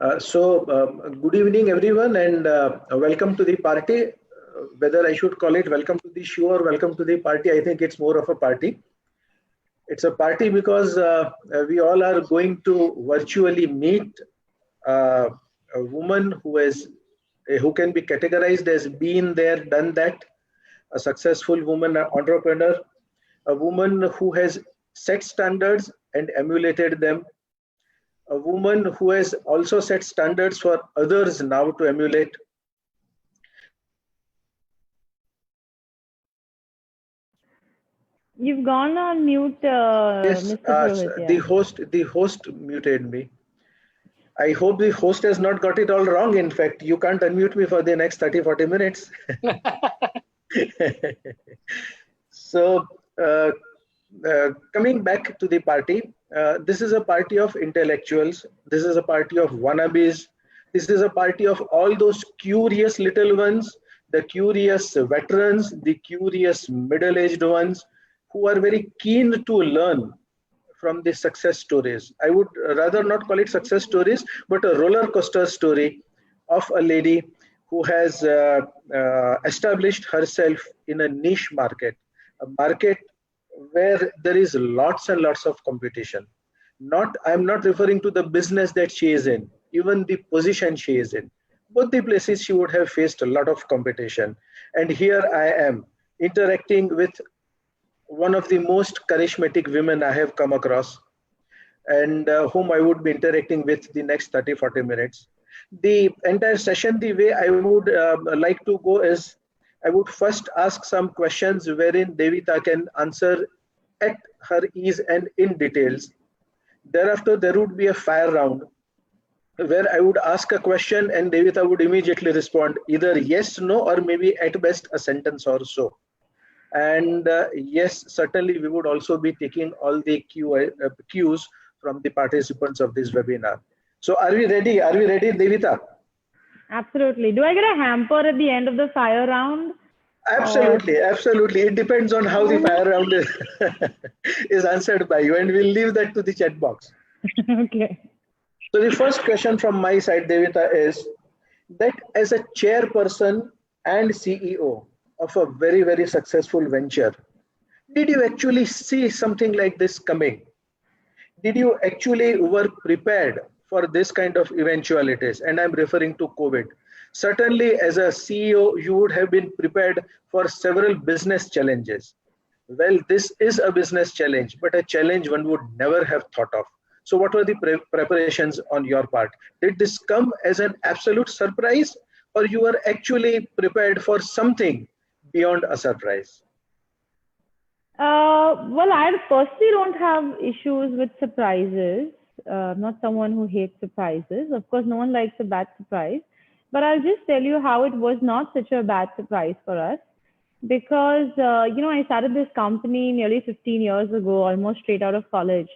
Good evening, everyone, and welcome to the party. Whether I should call it welcome to the show or welcome to the party, I think it's more of a party. It's a party because we all are going to virtually meet uh, a woman who can be categorized as being there, done that, a successful woman entrepreneur, a woman who has set standards and emulated them, a woman who has also set standards for others now to emulate. You've gone on mute, Yes, Mr. Purohit. Yeah. the host muted me. I hope the host has not got it all wrong. In fact, you can't unmute me for the next 30-40 minutes. So, coming back to the party, this is a party of intellectuals. This is a party of wannabes. This is a party of all those curious little ones, the curious veterans, the curious middle-aged ones who are very keen to learn from the success stories. I would rather not call it success stories, but a roller coaster story of a lady who has established herself in a niche market, a market where there is lots and lots of competition. I'm not referring to the business that she is in, even the position she is in. Both the places she would have faced a lot of competition. And here I am interacting with one of the most charismatic women I have come across, and whom I would be interacting with the next 30-40 minutes. The entire session, the way I would like to go is, I would first ask some questions wherein Devita can answer at her ease and in details. Thereafter, there would be a fire round where I would ask a question and Devita would immediately respond either yes, no, or maybe at best a sentence or so. And yes, certainly we would also be taking all the cues from the participants of this webinar. So are we ready? Are we ready, Devita? Absolutely. Do I get a hamper at the end of the fire round? Absolutely, absolutely. It depends on how the fire round is answered by you, and we'll leave that to the chat box. Okay. So the first question from my side, Devita, is that as a chairperson and CEO of a very, very successful venture, did you actually see something like this coming? Did you actually were prepared for this kind of eventualities? And I'm referring to COVID. Certainly, as a CEO, you would have been prepared for several business challenges. Well, this is a business challenge, but a challenge one would never have thought of. So what were the preparations on your part? Did this come as an absolute surprise, or you were actually prepared for something beyond a surprise? Well, I personally don't have issues with surprises. I'm not someone who hates surprises. Of course, no one likes a bad surprise. But I'll just tell you how it was not such a bad surprise for us. Because, I started this company nearly 15 years ago, almost straight out of college.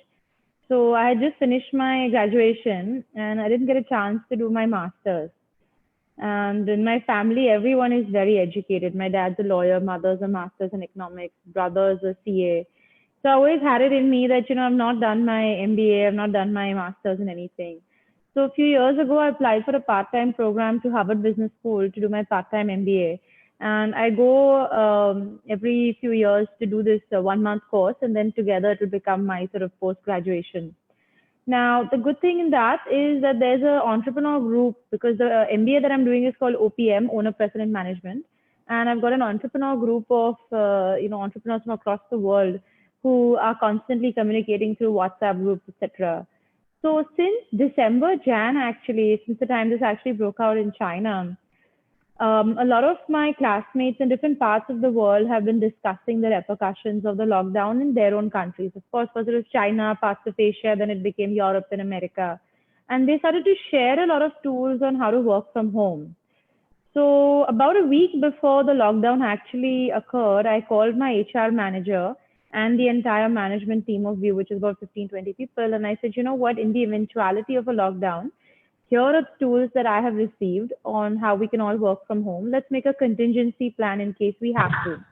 So I had just finished my graduation and I didn't get a chance to do my master's. And in my family, everyone is very educated. My dad's a lawyer, mother's a master's in economics, brother's a CA. So I always had it in me that, I've not done my MBA, I've not done my master's in anything. So a few years ago, I applied for a part-time program to Harvard Business School to do my part-time MBA. And I go every few years to do this 1-month course, and then together it will become my sort of post-graduation. Now, the good thing in that is that there's an entrepreneur group, because the MBA that I'm doing is called OPM, Owner President Management. And I've got an entrepreneur group of, entrepreneurs from across the world who are constantly communicating through WhatsApp groups, etc. So since December, actually, since the time this actually broke out in China, a lot of my classmates in different parts of the world have been discussing the repercussions of the lockdown in their own countries. Of course, first it was China, parts of Asia, then it became Europe and America. And they started to share a lot of tools on how to work from home. So about a week before the lockdown actually occurred, I called my HR manager and the entire management team of View, which is about 15-20 people. And I said, you know what, in the eventuality of a lockdown, here are tools that I have received on how we can all work from home. Let's make a contingency plan in case we have to.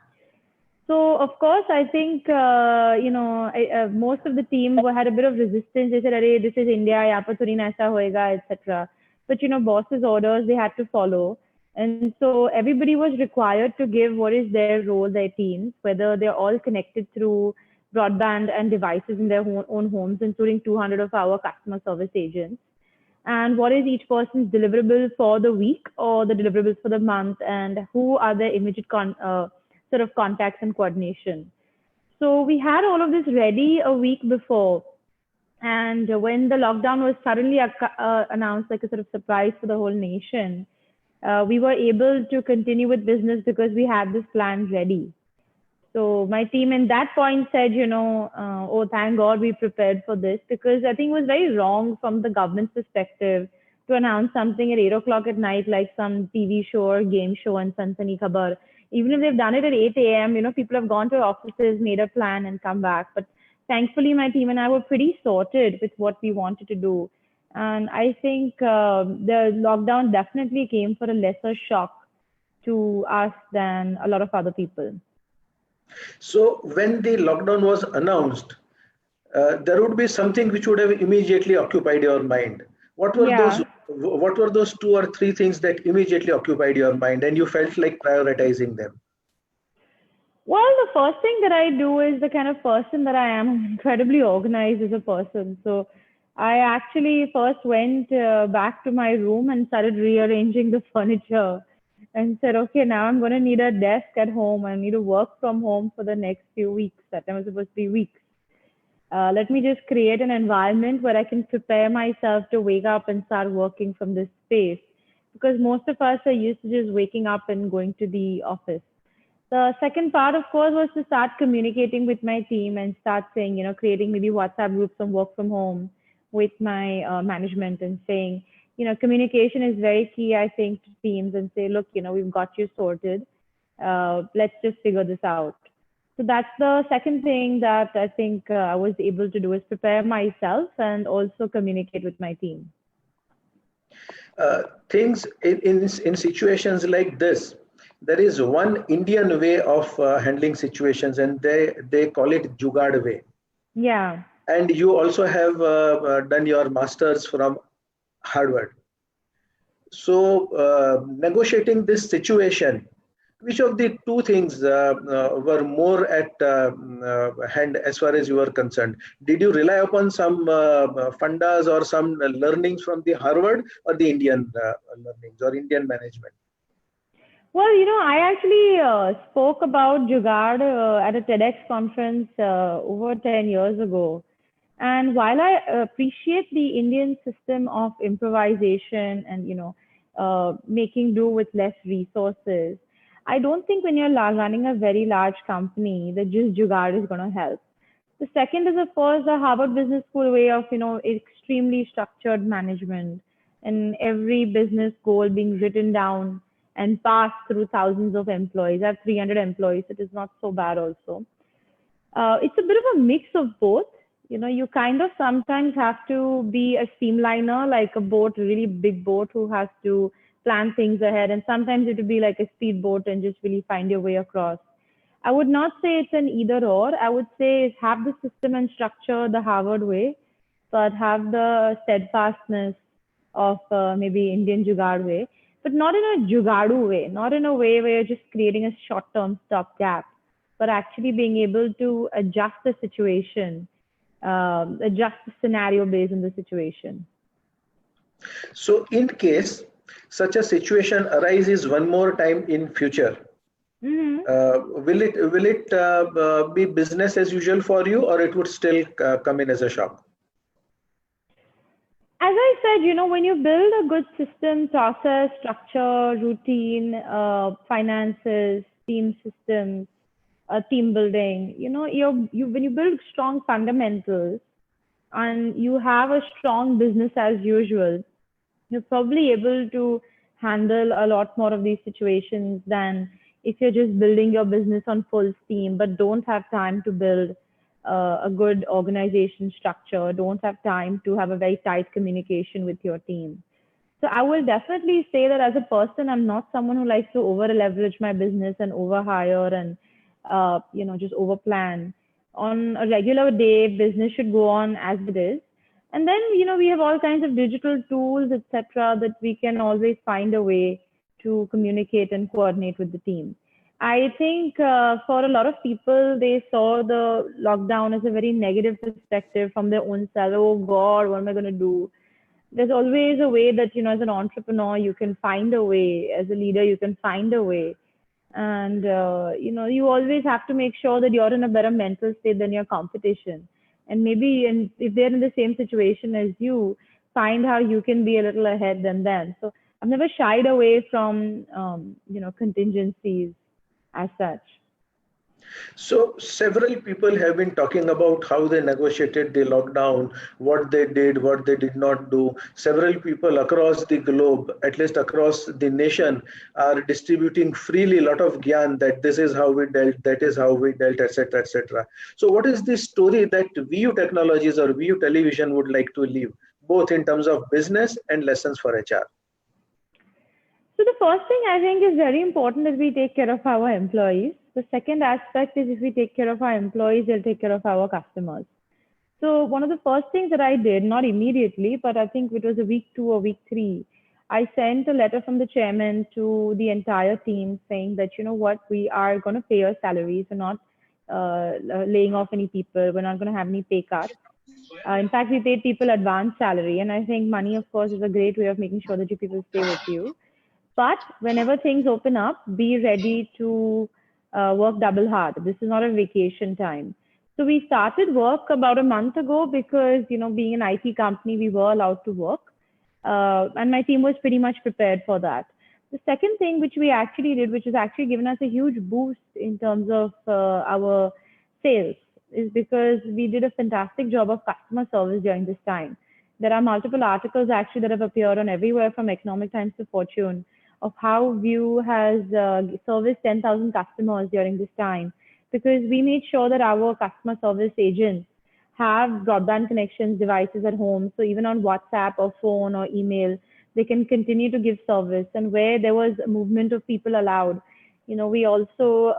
So, of course, I think, most of the team had a bit of resistance. They said, "Arey, this is India, yahan par thodi na aisa hoega," etc. but boss's orders they had to follow. And so everybody was required to give what is their role, their teams, whether they're all connected through broadband and devices in their own homes, including 200 of our customer service agents, and what is each person's deliverable for the week or the deliverables for the month, and who are their immediate sort of contacts and coordination. So we had all of this ready a week before. And when the lockdown was suddenly announced like a sort of surprise for the whole nation, we were able to continue with business because we had this plan ready. So my team in that point said, oh, thank God we prepared for this, because I think it was very wrong from the government's perspective to announce something at 8 o'clock at night, like some TV show or game show and Sansani Khabar. Even if they've done it at 8 a.m., people have gone to offices, made a plan and come back. But thankfully, my team and I were pretty sorted with what we wanted to do. And I think the lockdown definitely came for a lesser shock to us than a lot of other people. So when the lockdown was announced, there would be something which would have immediately occupied your mind. What were those? What were those 2 or 3 things that immediately occupied your mind, and you felt like prioritizing them? Well, the first thing that I do is the kind of person that I am. I'm incredibly organized as a person. So I actually first went back to my room and started rearranging the furniture and said, okay, now I'm going to need a desk at home. I need to work from home for the next few weeks. That time was supposed to be weeks. Let me just create an environment where I can prepare myself to wake up and start working from this space. Because most of us are used to just waking up and going to the office. The second part, of course, was to start communicating with my team and start saying, creating maybe WhatsApp groups and work from home with my management and saying, communication is very key, I think, to teams, and say, look, we've got you sorted. Let's just figure this out. So that's the second thing that I think I was able to do, is prepare myself and also communicate with my team. Things in situations like this, there is one Indian way of handling situations, and they call it Jugaad way. Yeah. And you also have done your master's from Harvard. So negotiating this situation, which of the 2 things were more at hand as far as you are concerned? Did you rely upon some fundas or some learnings from the Harvard, or the Indian learnings or Indian management? Well, I actually spoke about Jugaad at a TEDx conference over 10 years ago. And while I appreciate the Indian system of improvisation and, making do with less resources, I don't think when you're running a very large company that just Jugaad is going to help. The second is, of course, the Harvard Business School way of, extremely structured management and every business goal being written down and passed through thousands of employees. I have 300 employees. It is not so bad also. It's a bit of a mix of both. You kind of sometimes have to be a streamliner, like a boat, really big boat who has to plan things ahead. And sometimes it would be like a speedboat and just really find your way across. I would not say it's an either or. I would say have the system and structure the Harvard way, but have the steadfastness of maybe Indian Jugaad way, but not in a Jugaadu way, not in a way where you're just creating a short-term stopgap, but actually being able to adjust the situation, adjust the scenario based on the situation. So in case such a situation arises one more time in future, will it be business as usual for you, or it would still come in as a shock? As I said, when you build a good system, process, structure, routine, finances, team systems, team building, when you build strong fundamentals and you have a strong business as usual, you're probably able to handle a lot more of these situations than if you're just building your business on full steam, but don't have time to build a good organization structure, don't have time to have a very tight communication with your team. So I will definitely say that as a person, I'm not someone who likes to over leverage my business and overhire and just over plan. On a regular day, business should go on as it is. And then, we have all kinds of digital tools, etc., that we can always find a way to communicate and coordinate with the team. I think for a lot of people, they saw the lockdown as a very negative perspective from their own self. Oh God, what am I going to do? There's always a way that, as an entrepreneur, you can find a way. As a leader, you can find a way. And, you always have to make sure that you're in a better mental state than your competition. And maybe if they're in the same situation as you, find how you can be a little ahead than them. So I've never shied away from, contingencies as such. So several people have been talking about how they negotiated the lockdown, what they did, what they did not do. Several people across the globe, at least across the nation, are distributing freely a lot of gyan that this is how we dealt, that is how we dealt, etc., etc. So what is the story that VU Technologies or VU Television would like to leave, both in terms of business and lessons for HR? So the first thing I think is very important that we take care of our employees. The second aspect is if we take care of our employees, they'll take care of our customers. So one of the first things that I did, not immediately, but I think it was a week 2 or week 3, I sent a letter from the chairman to the entire team saying that, we are going to pay your salaries. We're not laying off any people. We're not going to have any pay cuts. In fact, we paid people advance salary. And I think money, of course, is a great way of making sure that your people stay with you. But whenever things open up, be ready to work double hard. This is not a vacation time. So we started work about a month ago because, being an IT company, we were allowed to work. And my team was pretty much prepared for that. The second thing which we actually did, which has actually given us a huge boost in terms of our sales, is because we did a fantastic job of customer service during this time. There are multiple articles actually that have appeared on everywhere from Economic Times to Fortune of how VU has serviced 10,000 customers during this time, because we made sure that our customer service agents have broadband connections, devices at home. So even on WhatsApp or phone or email, they can continue to give service. And where there was a movement of people allowed, we also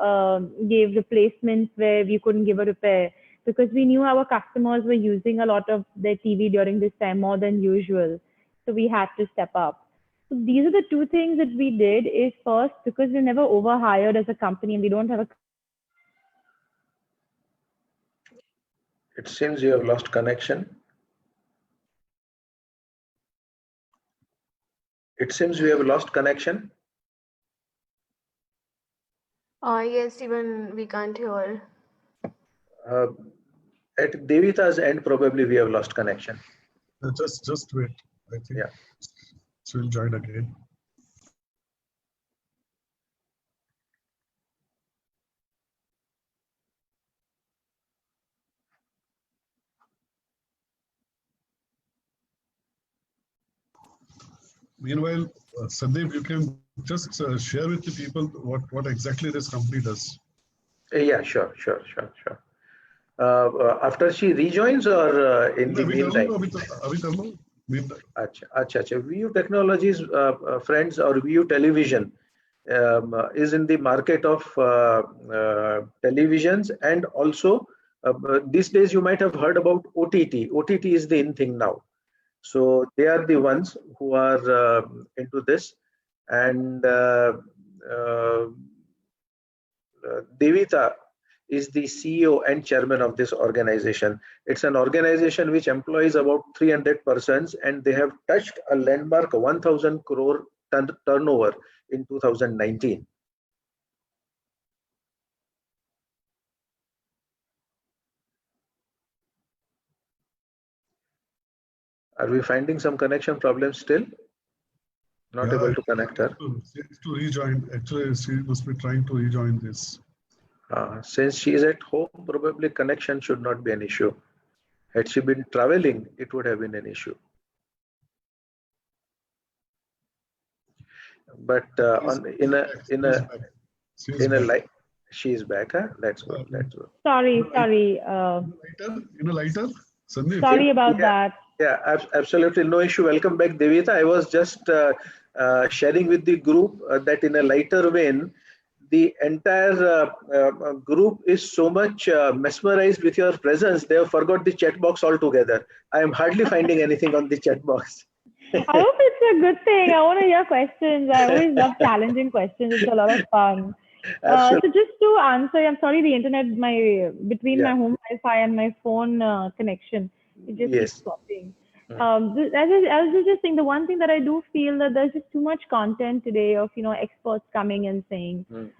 gave replacements where we couldn't give a repair, because we knew our customers were using a lot of their TV during this time more than usual. So we had to step up. So these are the two things that we did. Is first, because we never overhired as a company and we don't have a... It seems you have lost connection. It seems we have lost connection. Yes, even we can't hear. At Devita's end, probably we have lost connection. Just wait. I think she'll join again. Meanwhile, Sandeep, you can just share with the people what exactly this company does. Yeah, sure. After she rejoins or in the meantime? Acha. VU Technologies, friends, or VU Television is in the market of televisions, and also these days you might have heard about OTT. OTT is the in thing now. So they are the ones who are into this, and Devita is the CEO and chairman of this organization. It's an organization which employs about 300 persons, and they have touched a landmark 1,000 crore turnover in 2019. Are we finding some connection problems still? Not able to connect her. To rejoin. Actually, she must be trying to rejoin this. Since she is at home, probably connection should not be an issue. Had she been traveling, it would have been an issue. But she is back. Huh? That's good. Sorry. Lighter. Sandeep. Sorry about that. Yeah, absolutely no issue. Welcome back, Devita. I was just sharing with the group that in a lighter vein, the entire group is so much mesmerized with your presence, they have forgot the chat box altogether. I am hardly finding anything on the chat box. I hope it's a good thing. I want to hear questions. I always love challenging questions. It's a lot of fun. So Absolutely. just to answer, I'm sorry, the internet, between my Yeah. home Wi-Fi and my phone connection, it just keeps Yes. stopping. Mm. I was just saying, the one thing that I do feel that there's just too much content today of experts coming and saying Mm.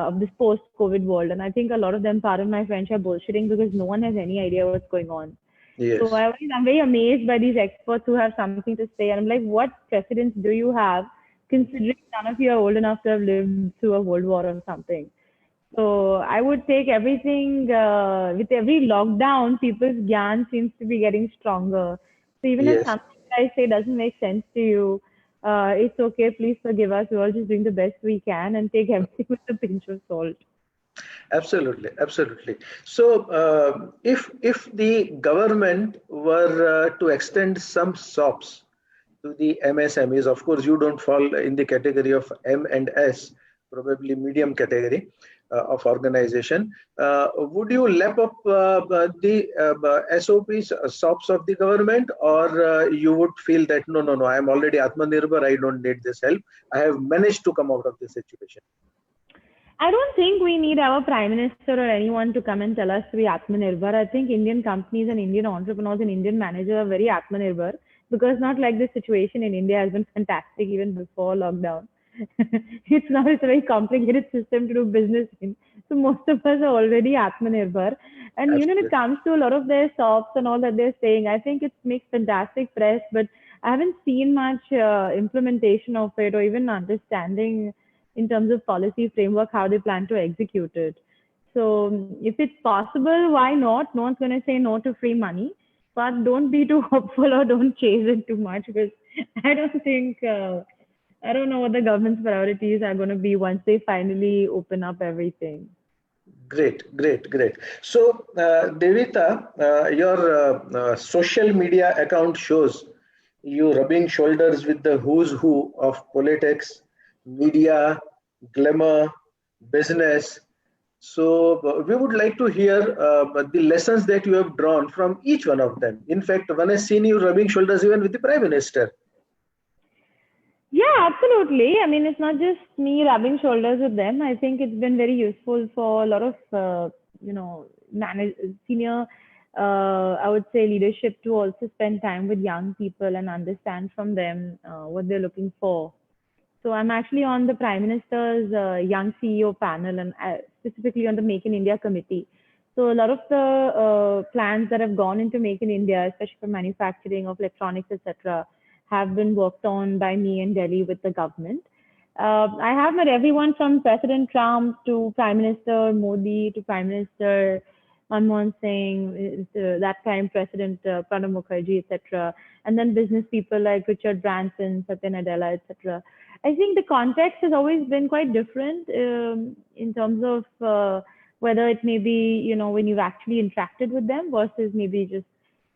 of this post-COVID world, and I think a lot of them, pardon my French, are bullshitting because no one has any idea what's going on. So Yes. I'm very amazed by these experts who have something to say. And I'm like, what precedence do you have, considering none of you are old enough to have lived through a world war or something? So I would take everything with every lockdown, people's gyan seems to be getting stronger. So even if Yes. something I say doesn't make sense to you, it's okay. Please forgive us. We're all just doing the best we can and take everything with a pinch of salt. Absolutely, absolutely. So, if the government were to extend some SOPs to the MSMEs, of course, you don't fall in the category of M and S, probably medium category of organization. Would you lap up the SOPs, SOPs of the government, or you would feel that no, no, no, I am already Atmanirbhar, I don't need this help. I have managed to come out of this situation. I don't think we need our prime minister or anyone to come and tell us to be Atmanirbhar. I think Indian companies and Indian entrepreneurs and Indian managers are very Atmanirbhar because not like the situation in India has been fantastic even before lockdown. It's a very complicated system to do business in. So most of us are already Atmanirbhar. And when it Absolutely. comes to a lot of their shops and all that they're saying, I think it makes fantastic press, but I haven't seen much implementation of it or even understanding in terms of policy framework how they plan to execute it. So if it's possible, why not? No one's going to say no to free money, but don't be too hopeful or don't chase it too much because I don't think I don't know what the government's priorities are going to be once they finally open up everything. Great, great, great. So, Devita, your social media account shows you rubbing shoulders with the who's who of politics, media, glamour, business. So, we would like to hear the lessons that you have drawn from each one of them. In fact, one has seen you rubbing shoulders even with the Prime Minister. Yeah, absolutely. I mean, it's not just me rubbing shoulders with them. I think it's been very useful for a lot of, senior, I would say, leadership to also spend time with young people and understand from them what they're looking for. So I'm actually on the Prime Minister's Young CEO panel and specifically on the Make in India committee. So a lot of the plans that have gone into Make in India, especially for manufacturing of electronics, etc., have been worked on by me in Delhi with the government. I have met everyone from President Trump to Prime Minister Modi to Prime Minister Manmohan Singh, that time President Pranab Mukherjee, etc., and then business people like Richard Branson, Satya Nadella, etc. I think the context has always been quite different in terms of whether it may be, when you've actually interacted with them versus maybe just,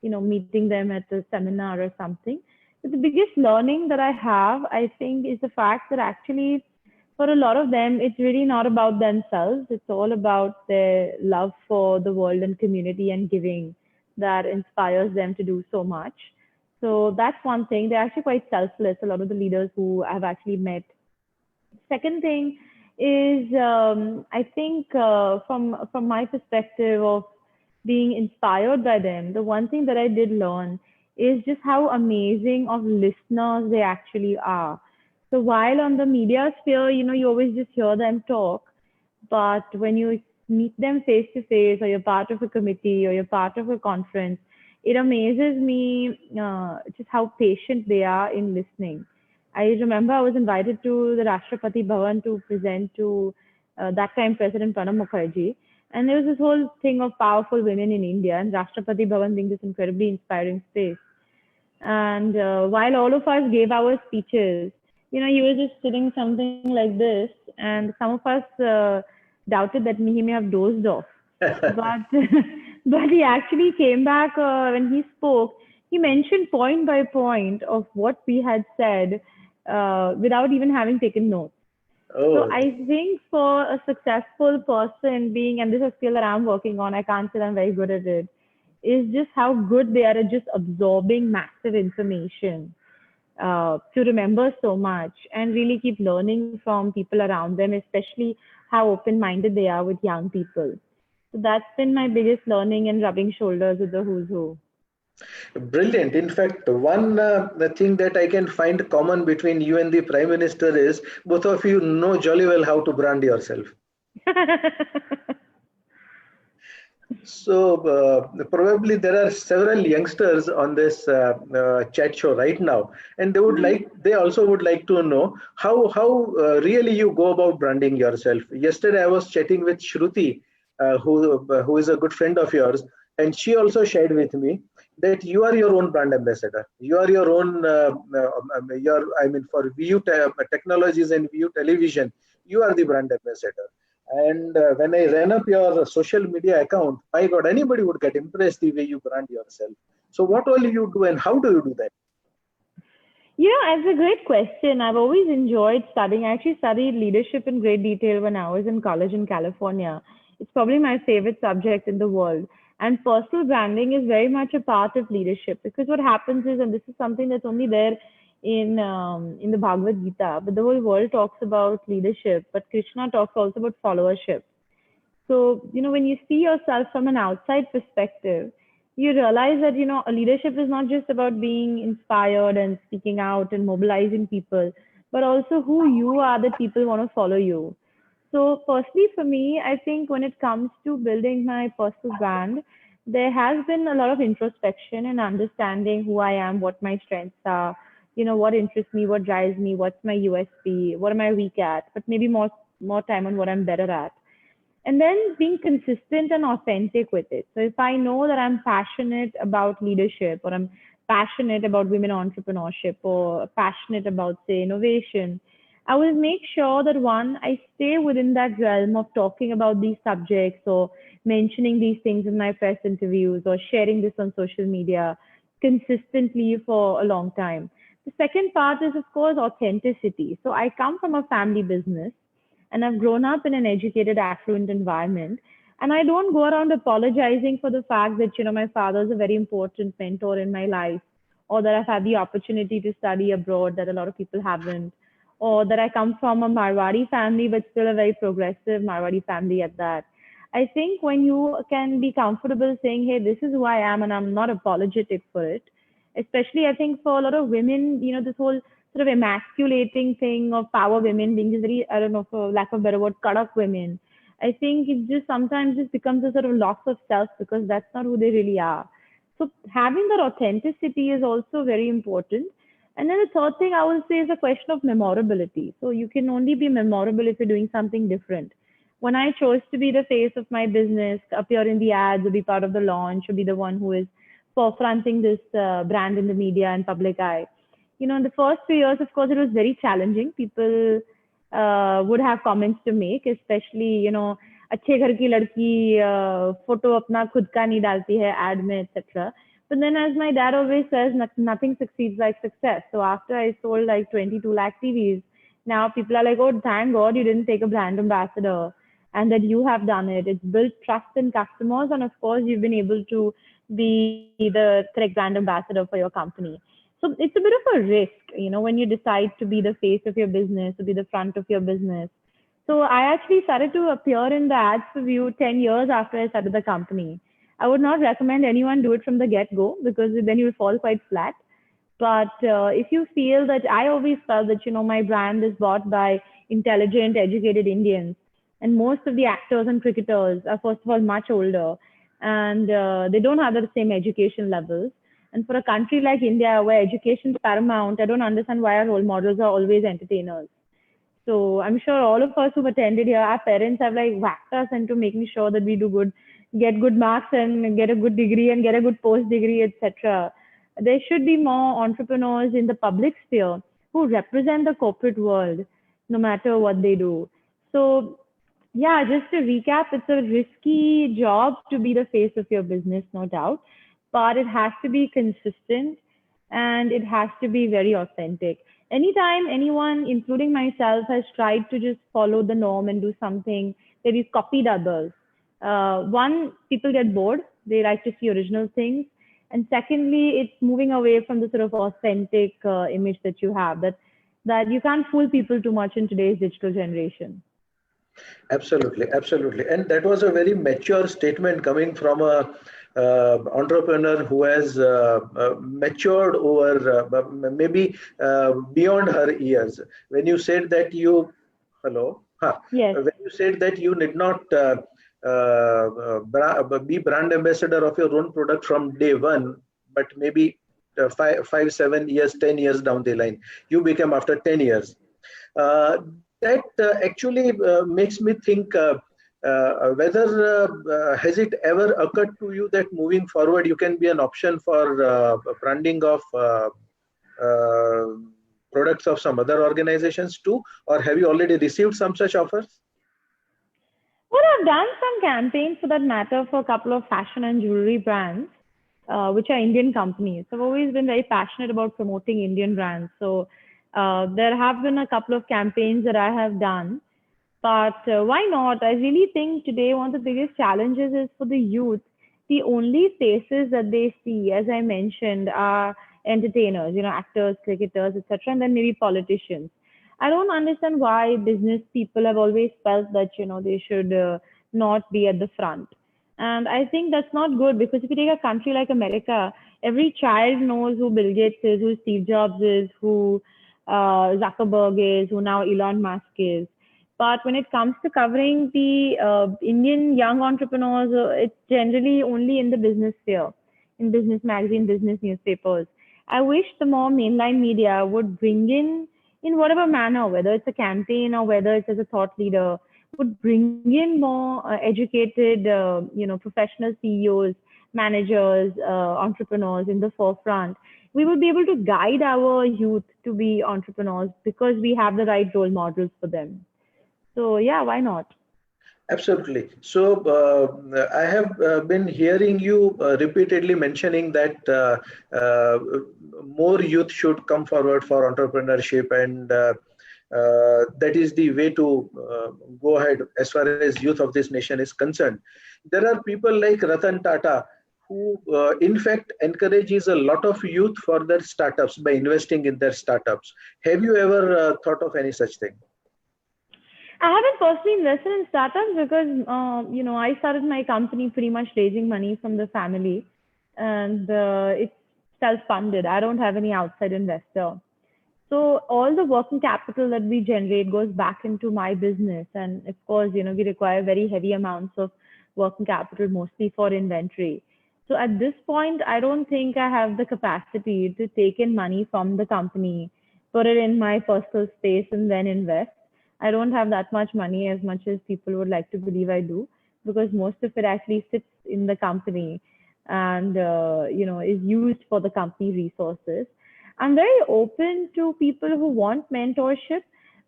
meeting them at a seminar or something. But the biggest learning that I have, I think, is the fact that actually for a lot of them, it's really not about themselves. It's all about their love for the world and community and giving that inspires them to do so much. So that's one thing. They're actually quite selfless, a lot of the leaders who I've actually met. Second thing is, I think from my perspective of being inspired by them, the one thing that I did learn is just how amazing of listeners they actually are. So while on the media sphere, you always just hear them talk, but when you meet them face to face, or you're part of a committee, or you're part of a conference, it amazes me just how patient they are in listening. I remember I was invited to the Rashtrapati Bhavan to present to that time President Pranab Mukherjee. And there was this whole thing of powerful women in India, and Rashtrapati Bhavan being this incredibly inspiring space. And while all of us gave our speeches, he was just sitting something like this, and some of us doubted that he may have dozed off. But but he actually came back when he spoke. He mentioned point by point of what we had said without even having taken notes. So Oh, I think for a successful person being, and this is a skill that I'm working on, I can't say I'm very good at it, is just how good they are at just absorbing massive information to remember so much and really keep learning from people around them, especially how open-minded they are with young people. So that's been my biggest learning and rubbing shoulders with the who's who. brilliant. In fact, one the thing that I can find common between you and the Prime Minister is both of you know jolly well how to brand yourself. So probably there are several youngsters on this chat show right now, and they also would like to know how really you go about branding yourself. Yesterday I was chatting with Shruti, who is a good friend of yours, and she also shared with me that you are your own brand ambassador. You are your own I mean for Technologies and VU Television, you are the brand ambassador. And when I ran up your social media account, my God, anybody would get impressed the way you brand yourself. So, what all you do and how do you do that? It's a great question. I've always enjoyed studying. I actually studied leadership in great detail when I was in college in California. It's probably my favorite subject in the world. And personal branding is very much a part of leadership because what happens is, and this is something that's only there in the Bhagavad Gita, but the whole world talks about leadership, but Krishna talks also about followership. So, when you see yourself from an outside perspective, you realize that, a leadership is not just about being inspired and speaking out and mobilizing people, but also who you are that people want to follow you. So, firstly, for me, I think when it comes to building my personal brand, there has been a lot of introspection and understanding who I am, what my strengths are, what interests me, what drives me, what's my USP, what am I weak at, but maybe more time on what I'm better at, and then being consistent and authentic with it. So if I know that I'm passionate about leadership or I'm passionate about women entrepreneurship or passionate about, say, innovation, I will make sure that one, I stay within that realm of talking about these subjects or mentioning these things in my press interviews or sharing this on social media consistently for a long time. The second part is, of course, authenticity. So I come from a family business and I've grown up in an educated, affluent environment. And I don't go around apologizing for the fact that, my father is a very important mentor in my life, or that I've had the opportunity to study abroad that a lot of people haven't, or that I come from a Marwari family, but still a very progressive Marwari family at that. I think when you can be comfortable saying, hey, this is who I am, and I'm not apologetic for it, especially I think for a lot of women, this whole sort of emasculating thing of power women being just very, I don't know, for lack of a better word, kadak women. I think it just sometimes just becomes a sort of loss of self because that's not who they really are. So having that authenticity is also very important. And then the third thing I will say is a question of memorability. So you can only be memorable if you're doing something different. When I chose to be the face of my business, appear in the ads, or be part of the launch, or be the one who is forefronting this brand in the media and public eye, in the first 3 years, of course, it was very challenging. People would have comments to make, especially, अच्छे घर की लड़की photo अपना खुद का नहीं डालती है ad में, etc. But then, as my dad always says, nothing succeeds like success. So after I sold like 22 lakh TVs, now people are like, oh, thank God you didn't take a brand ambassador and that you have done it. It's built trust in customers. And of course, you've been able to be the correct brand ambassador for your company. So it's a bit of a risk, when you decide to be the face of your business, to be the front of your business. So I actually started to appear in the ads for View 10 years after I started the company. I would not recommend anyone do it from the get-go because then you'll fall quite flat. But if you feel that, I always felt that, my brand is bought by intelligent, educated Indians. And most of the actors and cricketers are, first of all, much older. And they don't have the same education levels. And for a country like India, where education is paramount, I don't understand why our role models are always entertainers. So I'm sure all of us who've attended here, our parents have like whacked us into making sure that we do good, get good marks and get a good degree and get a good post degree, etc. There should be more entrepreneurs in the public sphere who represent the corporate world, no matter what they do. So yeah, just to recap, it's a risky job to be the face of your business, no doubt, but it has to be consistent and it has to be very authentic. Anytime anyone, including myself, has tried to just follow the norm and do something that is copied others, one, people get bored. They like to see original things. And secondly, it's moving away from the sort of authentic image that you have, that you can't fool people too much in today's digital generation. Absolutely, absolutely. And that was a very mature statement coming from a entrepreneur who has matured over maybe beyond her years. When you said that you, hello, Yes. when you said that you need not be brand ambassador of your own product from day one, but maybe 5, 7 years, 10 years down the line, you became after 10 years. That actually makes me think whether has it ever occurred to you that moving forward you can be an option for branding of products of some other organizations too, or have you already received some such offers? Well, I've done some campaigns for that matter for a couple of fashion and jewelry brands, which are Indian companies. I've always been very passionate about promoting Indian brands. So there have been a couple of campaigns that I have done. But why not? I really think today one of the biggest challenges is for the youth. The only faces that they see, as I mentioned, are entertainers, actors, cricketers, etc., and then maybe politicians. I don't understand why business people have always felt that they should not be at the front. And I think that's not good, because if you take a country like America, every child knows who Bill Gates is, who Steve Jobs is, who Zuckerberg is, who now Elon Musk is. But when it comes to covering the Indian young entrepreneurs, it's generally only in the business sphere, in business magazine, business newspapers. I wish the more mainline media would bring in whatever manner, whether it's a campaign or whether it's as a thought leader, would bring in more educated, professional CEOs, managers, entrepreneurs in the forefront. We would be able to guide our youth to be entrepreneurs because we have the right role models for them. So yeah, why not? Absolutely. So I have been hearing you repeatedly mentioning that more youth should come forward for entrepreneurship, and that is the way to go ahead as far as youth of this nation is concerned. There are people like Ratan Tata who in fact encourages a lot of youth for their startups by investing in their startups. Have you ever thought of any such thing? I haven't personally invested in startups because, I started my company pretty much raising money from the family, and it's self-funded. I don't have any outside investor. So all the working capital that we generate goes back into my business. And of course, we require very heavy amounts of working capital, mostly for inventory. So at this point, I don't think I have the capacity to take in money from the company, put it in my personal space, and then invest. I don't have that much money as much as people would like to believe I do, because most of it actually sits in the company and, is used for the company resources. I'm very open to people who want mentorship.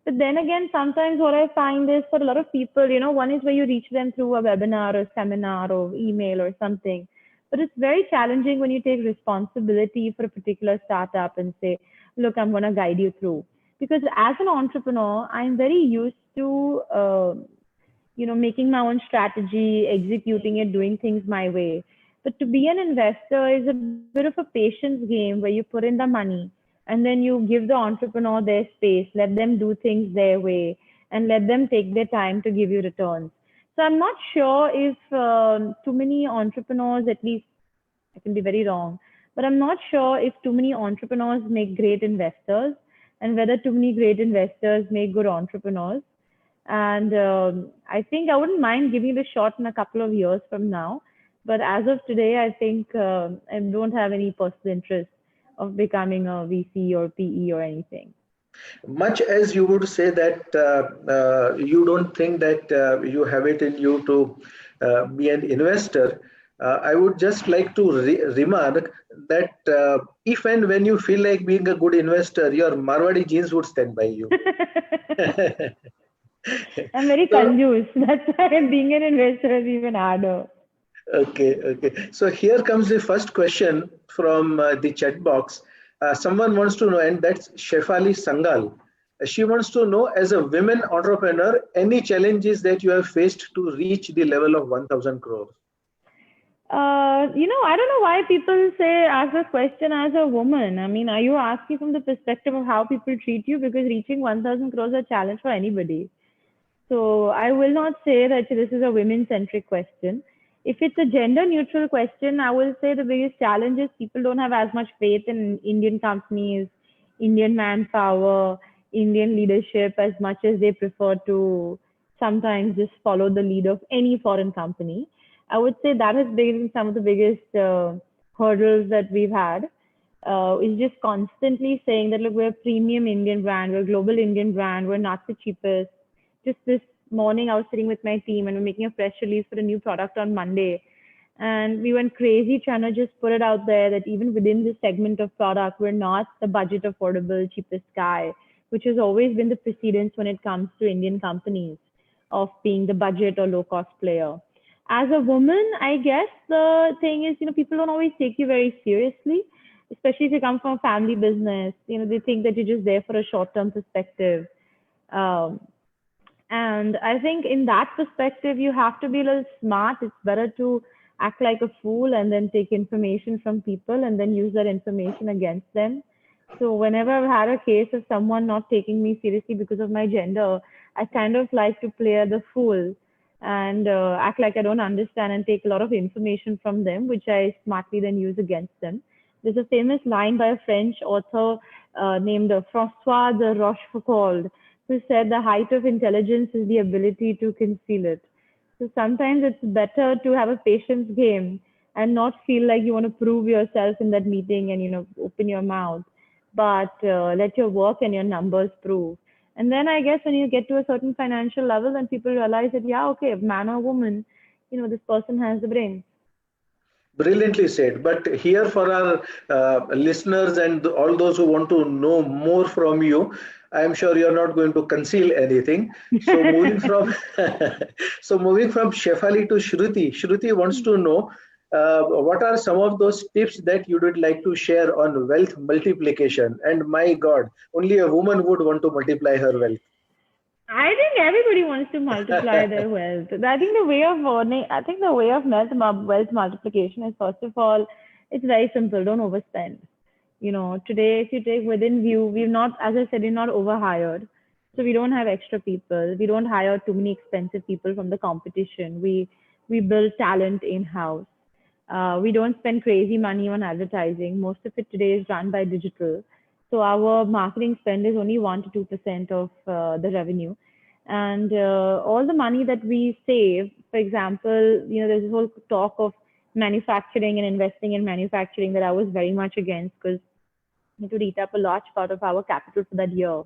But then again, sometimes what I find is for a lot of people, one is where you reach them through a webinar or seminar or email or something. But it's very challenging when you take responsibility for a particular startup and say, look, I'm going to guide you through. Because as an entrepreneur, I'm very used to, making my own strategy, executing it, doing things my way. But to be an investor is a bit of a patience game where you put in the money and then you give the entrepreneur their space, let them do things their way, and let them take their time to give you returns. So I'm not sure if too many entrepreneurs, at least I can be very wrong, but I'm not sure if too many entrepreneurs make great investors, and whether too many great investors make good entrepreneurs. And I think I wouldn't mind giving it a shot in a couple of years from now. But as of today, I think I don't have any personal interest of becoming a VC or PE or anything. Much as you would say that you don't think that you have it in you to be an investor, I would just like to remark that if and when you feel like being a good investor, your Marwadi genes would stand by you. I'm very confused. That's why being an investor is even harder. Okay. So here comes the first question from the chat box. Someone wants to know, and that's Shefali Sangal. She wants to know, as a women entrepreneur, any challenges that you have faced to reach the level of 1,000 crores? I don't know why people ask this question as a woman. I mean, are you asking from the perspective of how people treat you? Because reaching 1,000 crores is a challenge for anybody. So I will not say that this is a women-centric question. If it's a gender-neutral question, I will say the biggest challenge is people don't have as much faith in Indian companies, Indian manpower, Indian leadership as much as they prefer to sometimes just follow the lead of any foreign company. I would say that has been some of the biggest hurdles that we've had. Is just constantly saying that, look, we're a premium Indian brand, we're a global Indian brand, we're not the cheapest. Just this morning, I was sitting with my team and we're making a press release for a new product on Monday. And we went crazy trying to just put it out there that even within this segment of product, we're not the budget affordable, cheapest guy, which has always been the precedence when it comes to Indian companies of being the budget or low cost player. As a woman, I guess the thing is, people don't always take you very seriously, especially if you come from a family business. They think that you're just there for a short term perspective. And I think in that perspective, you have to be a little smart. It's better to act like a fool and then take information from people and then use that information against them. So whenever I've had a case of someone not taking me seriously because of my gender, I kind of like to play the fool and act like I don't understand and take a lot of information from them, which I smartly then use against them. There's a famous line by a French author named François de Rochefoucauld, who said the height of intelligence is the ability to conceal it. So sometimes it's better to have a patience game and not feel like you want to prove yourself in that meeting and, open your mouth, but let your work and your numbers prove. And then I guess when you get to a certain financial level, then people realize that, yeah, okay, man or woman, this person has the brain. Brilliantly said. But here for our listeners and all those who want to know more from you, I am sure you're not going to conceal anything. So moving from Shefali to Shruti. Shruti wants to know what are some of those tips that you would like to share on wealth multiplication? And my God, only a woman would want to multiply her wealth. I think everybody wants to multiply their wealth. I think the way of wealth multiplication is, first of all, it's very simple. Don't overspend. Today, if you take within view, we're not, as I said, we're not overhired. So we don't have extra people. We don't hire too many expensive people from the competition. We build talent in-house. We don't spend crazy money on advertising. Most of it today is run by digital. So our marketing spend is only 1 to 2% of the revenue. And all the money that we save, for example, there's this whole talk of manufacturing and investing in manufacturing that I was very much against, because we need to eat up a large part of our capital for that year.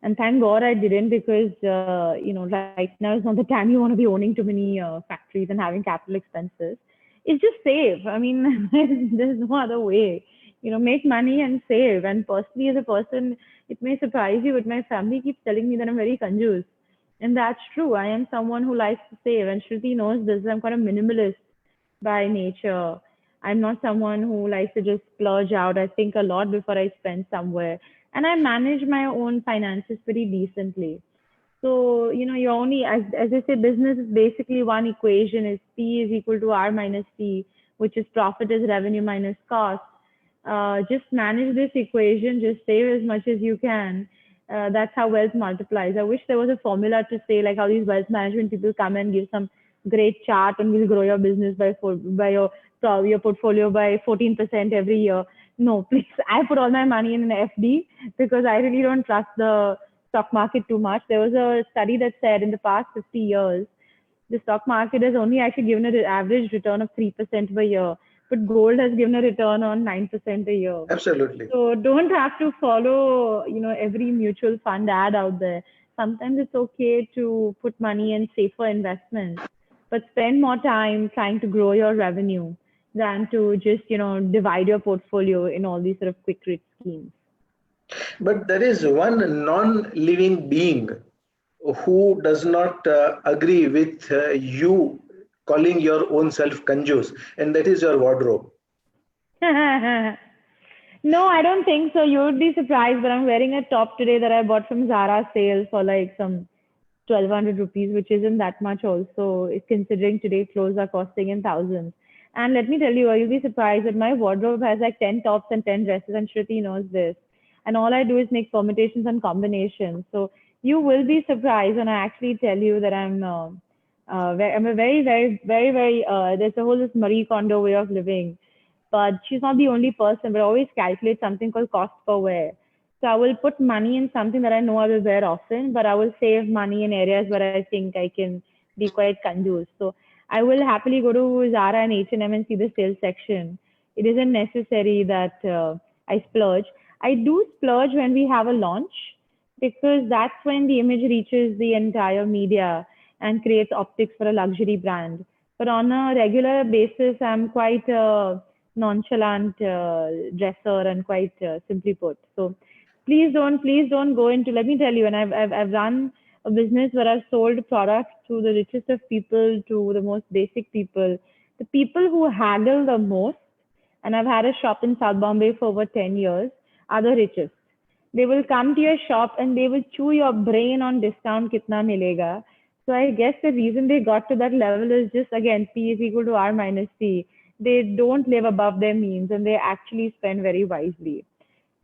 And thank God I didn't, because, right now is not the time you want to be owning too many factories and having capital expenses. It's just save. I mean, there's no other way. Make money and save. And personally, as a person, it may surprise you, but my family keeps telling me that I'm very conjuice. And that's true. I am someone who likes to save. And Shruti knows this. I'm quite a minimalist by nature. I'm not someone who likes to just splurge out. I think a lot before I spend somewhere. And I manage my own finances pretty decently. So, you're only, as I say, business is basically one equation. Is P is equal to R minus T, which is profit is revenue minus cost. Just manage this equation, just save as much as you can. That's how wealth multiplies. I wish there was a formula to say, like how these wealth management people come and give some great chart and we'll grow your business by your portfolio by 14% every year. No, please. I put all my money in an FD because I really don't trust the stock market too much. There was a study that said in the past 50 years, the stock market has only actually given an average return of 3% per year. But gold has given a return on 9% a year. Absolutely. So don't have to follow, every mutual fund ad out there. Sometimes it's okay to put money in safer investments, but spend more time trying to grow your revenue than to just, divide your portfolio in all these sort of quick rich schemes. But there is one non-living being who does not agree with you calling your own self conjuice, and that is your wardrobe. No, I don't think so. You would be surprised, but I'm wearing a top today that I bought from Zara sale for like some 1200 rupees, which isn't that much also, considering today clothes are costing in thousands. And let me tell you, you'll be surprised that my wardrobe has like 10 tops and 10 dresses, and Shruti knows this. And all I do is make permutations and combinations. So you will be surprised when I actually tell you that I'm a very, there's a whole this Marie Kondo way of living. But she's not the only person, but I always calculate something called cost per wear. So I will put money in something that I know I will wear often, but I will save money in areas where I think I can be quite conducive. So I will happily go to Zara and H&M and see the sales section. It isn't necessary that I splurge. I do splurge when we have a launch because that's when the image reaches the entire media and creates optics for a luxury brand. But on a regular basis, I'm quite nonchalant dresser and quite simply put. So please don't go into. Let me tell you, and I've run a business where I've sold products to the richest of people to the most basic people. The people who haggle the most, and I've had a shop in South Bombay for over 10 years, are the richest. They will come to your shop and they will chew your brain on discount kitna milega. So I guess the reason they got to that level is just again P is equal to R minus C. They don't live above their means and they actually spend very wisely.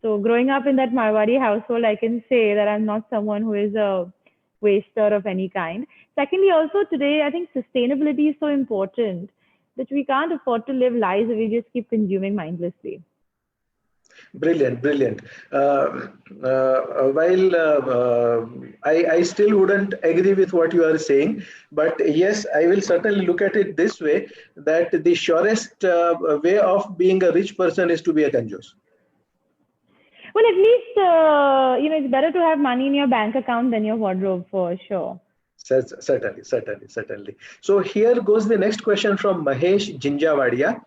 So growing up in that Marwari household, I can say that I'm not someone who is a waster of any kind. Secondly, also today, I think sustainability is so important that we can't afford to live lives that we just keep consuming mindlessly. Brilliant, brilliant. I still wouldn't agree with what you are saying, but yes, I will certainly look at it this way, that the surest way of being a rich person is to be a kanjus. Well, at least, it's better to have money in your bank account than your wardrobe for sure. Certainly. So here goes the next question from Mahesh Jinjavadia.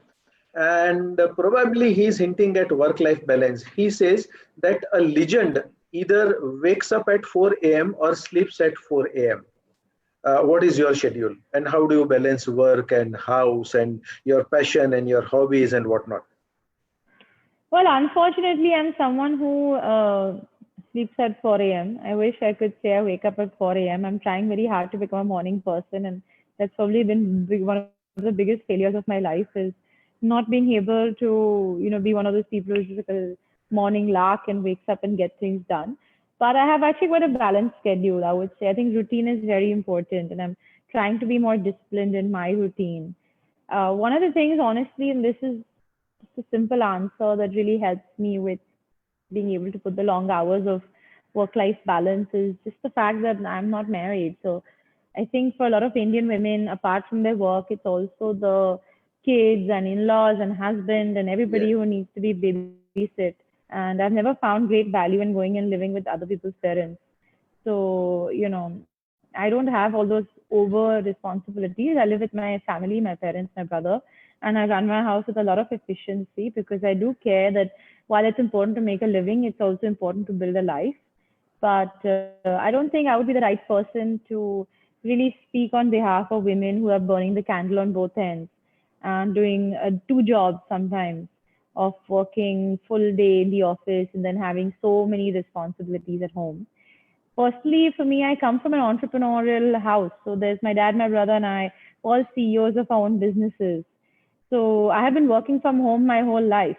And probably he's hinting at work-life balance. He says that a legend either wakes up at 4 a.m. or sleeps at 4 a.m. What is your schedule and how do you balance work and house and your passion and your hobbies and whatnot? Well, unfortunately, I'm someone who sleeps at 4 a.m. I wish I could say I wake up at 4 a.m. I'm trying very hard to become a morning person, and that's probably been one of the biggest failures of my life is not being able to, be one of those people who's just a morning lark and wakes up and gets things done. But I have actually got a balanced schedule, I would say. I think routine is very important, and I'm trying to be more disciplined in my routine. One of the things, honestly, and this is just a simple answer that really helps me with being able to put the long hours of work-life balance is just the fact that I'm not married. So I think for a lot of Indian women, apart from their work, it's also the kids and in-laws and husband and everybody who needs to be babysit. And I've never found great value in going and living with other people's parents. So, I don't have all those over responsibilities. I live with my family, my parents, my brother, and I run my house with a lot of efficiency because I do care that while it's important to make a living, it's also important to build a life. But I don't think I would be the right person to really speak on behalf of women who are burning the candle on both ends and doing two jobs sometimes of working full day in the office and then having so many responsibilities at home. Personally, for me, I come from an entrepreneurial house. So there's my dad, my brother, and I, all CEOs of our own businesses. So I have been working from home my whole life.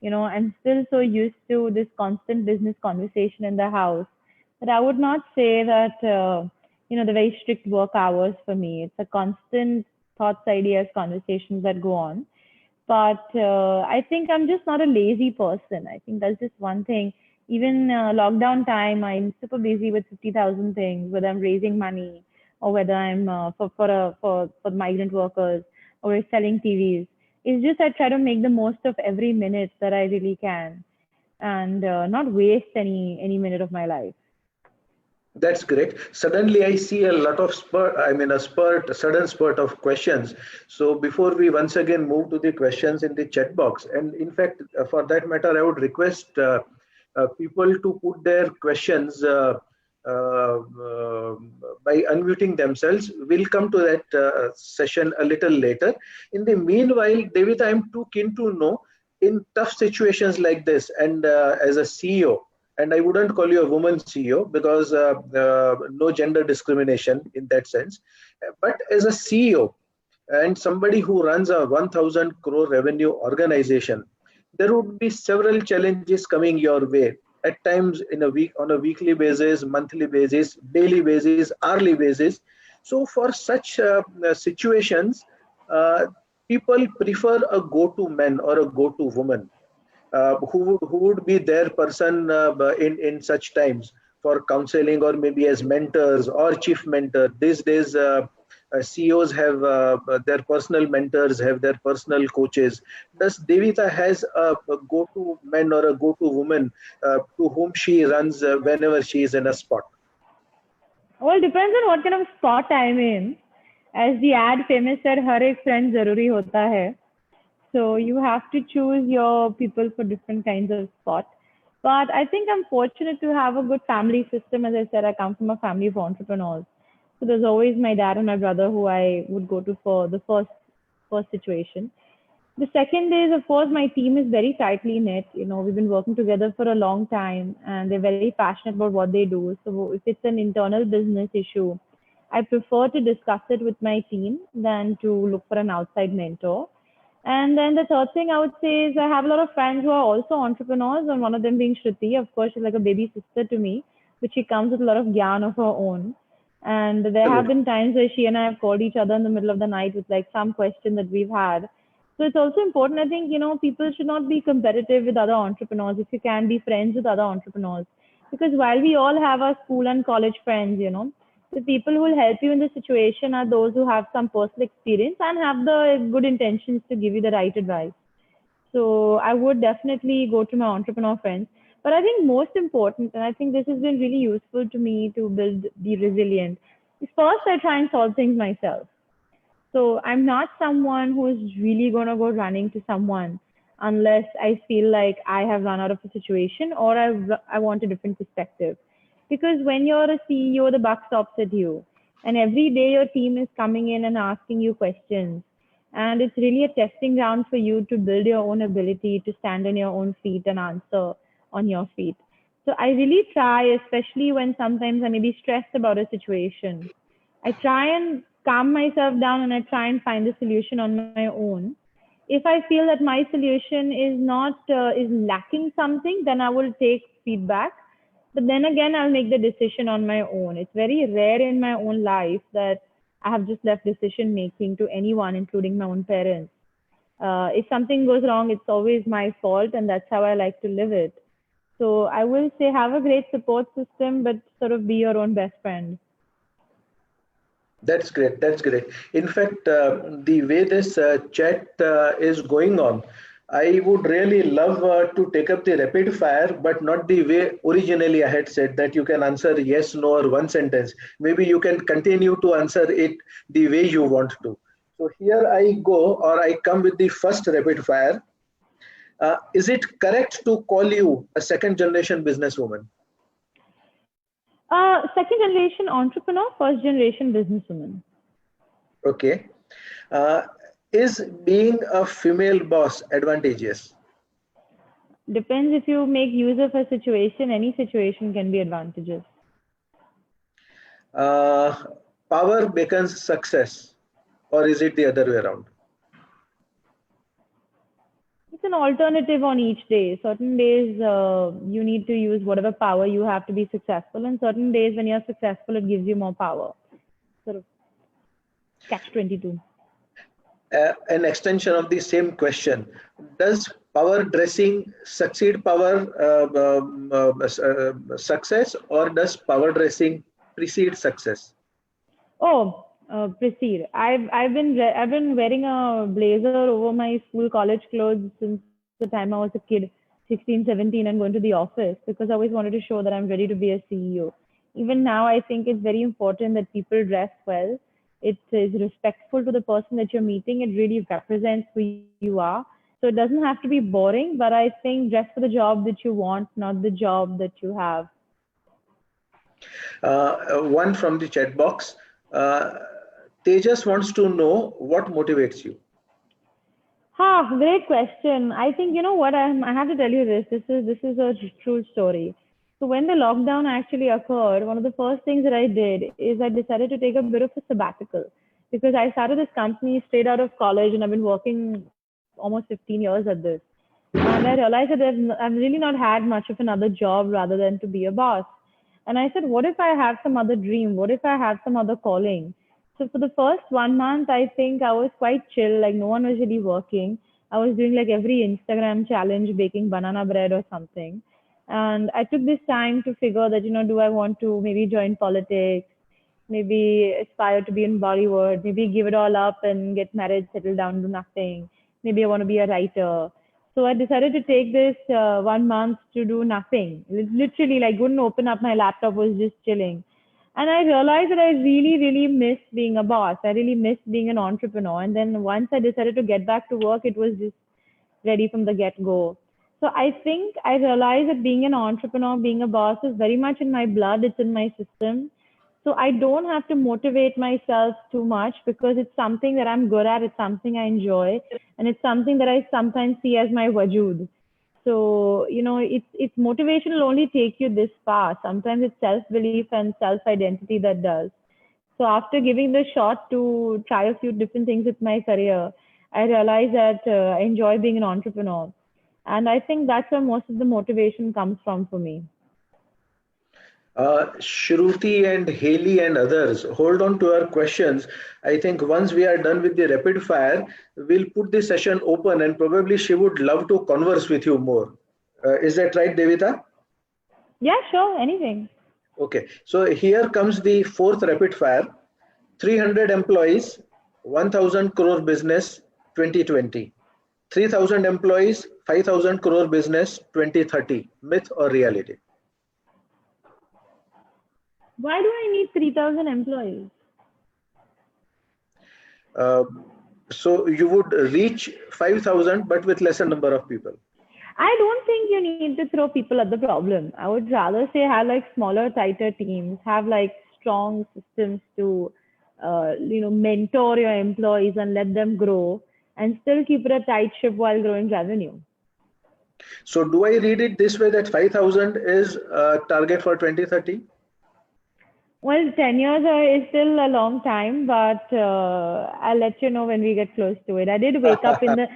I'm still so used to this constant business conversation in the house that I would not say that, the very strict work hours for me. It's a constant thoughts, ideas, conversations that go on. But I think I'm just not a lazy person. I think that's just one thing. Even lockdown time, I'm super busy with 50,000 things, whether I'm raising money or whether I'm for migrant workers or we're selling TVs. It's just I try to make the most of every minute that I really can and not waste any minute of my life. That's great. Suddenly, I see a lot of a sudden spurt of questions. So before we once again move to the questions in the chat box, and in fact, for that matter, I would request people to put their questions by unmuting themselves. We'll come to that session a little later. In the meanwhile, Devita, I'm too keen to know in tough situations like this, and as a CEO, and I wouldn't call you a woman CEO because no gender discrimination in that sense, but as a CEO and somebody who runs a 1000 crore revenue organization, there would be several challenges coming your way at times in a week, on a weekly basis, monthly basis, daily basis, hourly basis. So for such situations, uh, people prefer a go-to man or a go-to woman who would be their person in such times for counseling, or maybe as mentors or chief mentor. These days, CEOs have their personal mentors, have their personal coaches. Does Devita has a go-to man or a go-to woman to whom she runs whenever she is in a spot? Well, depends on what kind of spot I'm in. As the ad famous said, हर एक friend जरूरी होता है. So you have to choose your people for different kinds of spots. But I think I'm fortunate to have a good family system. As I said, I come from a family of entrepreneurs. So there's always my dad and my brother who I would go to for the first situation. The second is, of course, my team is very tightly knit. We've been working together for a long time and they're very passionate about what they do. So if it's an internal business issue, I prefer to discuss it with my team than to look for an outside mentor. And then the third thing I would say is I have a lot of friends who are also entrepreneurs, and one of them being Shruti. Of course, she's like a baby sister to me, but she comes with a lot of gyan of her own. And there have been times where she and I have called each other in the middle of the night with like some question that we've had. So it's also important, I think, people should not be competitive with other entrepreneurs. If you can, be friends with other entrepreneurs. Because while we all have our school and college friends, the people who will help you in the situation are those who have some personal experience and have the good intentions to give you the right advice. So I would definitely go to my entrepreneur friends. But I think most important, and I think this has been really useful to me to be resilient, is first I try and solve things myself. So I'm not someone who is really going to go running to someone unless I feel like I have run out of a situation or I want a different perspective. Because when you're a CEO, the buck stops at you. And every day your team is coming in and asking you questions. And it's really a testing ground for you to build your own ability to stand on your own feet and answer on your feet. So I really try, especially when sometimes I may be stressed about a situation, I try and calm myself down and I try and find the solution on my own. If I feel that my solution is lacking something, then I will take feedback. But then again, I'll make the decision on my own. It's very rare in my own life that I have just left decision making to anyone, including my own parents. If something goes wrong, it's always my fault, and that's how I like to live it. So I will say have a great support system, but sort of be your own best friend. That's great. That's great. In fact, the way this chat is going on, I would really love to take up the rapid fire, but not the way originally I had said that you can answer yes, no, or one sentence. Maybe you can continue to answer it the way you want to. So here I go, or I come with the first rapid fire. Is it correct to call you a second generation businesswoman? Second generation entrepreneur, first generation businesswoman. Okay. Is being a female boss advantageous? Depends if you make use of a situation. Any situation can be advantageous. Power becomes success, or is it the other way around? It's an alternative on each day. Certain days you need to use whatever power you have to be successful, and certain days when you're successful, it gives you more power. Sort of catch-22. An extension of the same question. Does power dressing succeed power success, or does power dressing precede success? Oh, precede. I've been wearing a blazer over my school college clothes since the time I was a kid, 16, 17, and going to the office because I always wanted to show that I'm ready to be a CEO. Even now, I think it's very important that people dress well. It is respectful to the person that you're meeting. It really represents who you are. So it doesn't have to be boring, but I think dress for the job that you want, not the job that you have. One from the chat box. Tejas wants to know what motivates you. Great question. I think you know what I have to tell you this. This is a true story. So when the lockdown actually occurred, one of the first things that I did is I decided to take a bit of a sabbatical because I started this company straight out of college and I've been working almost 15 years at this. And I realized that I've really not had much of another job rather than to be a boss. And I said, what if I have some other dream? What if I have some other calling? So for the first 1 month, I think I was quite chill, like no one was really working. I was doing like every Instagram challenge, baking banana bread or something. And I took this time to figure that, do I want to maybe join politics, maybe aspire to be in Bollywood, maybe give it all up and get married, settle down, do nothing. Maybe I want to be a writer. So I decided to take this 1 month to do nothing. Literally, like, wouldn't open up my laptop, was just chilling. And I realized that I really, really miss being a boss. I really miss being an entrepreneur. And then once I decided to get back to work, it was just ready from the get go. So I think I realized that being an entrepreneur, being a boss is very much in my blood, it's in my system. So I don't have to motivate myself too much because it's something that I'm good at, it's something I enjoy, and it's something that I sometimes see as my wajood. So, it's motivation will only take you this far. Sometimes it's self-belief and self-identity that does. So after giving the shot to try a few different things with my career, I realized that I enjoy being an entrepreneur. And I think that's where most of the motivation comes from for me. Shruti and Haley and others, hold on to our questions. I think once we are done with the rapid fire, we'll put the session open and probably she would love to converse with you more. Is that right, Devita? Yeah, sure, anything. Okay, so here comes the fourth rapid fire. 300 employees, 1000 crore business, 2020. 3000 employees, 5000 crore business, 2030. Myth or reality? Why do I need 3,000 employees? So you would reach 5000 but with lesser number of people. I don't think you need to throw people at the problem. I would rather say have like smaller, tighter teams, have like strong systems to, mentor your employees and let them grow and still keep it a tight ship while growing revenue. So do I read it this way that 5000 is a target for 2030? Well, 10 years is still a long time, but I'll let you know when we get close to it. I did wake up in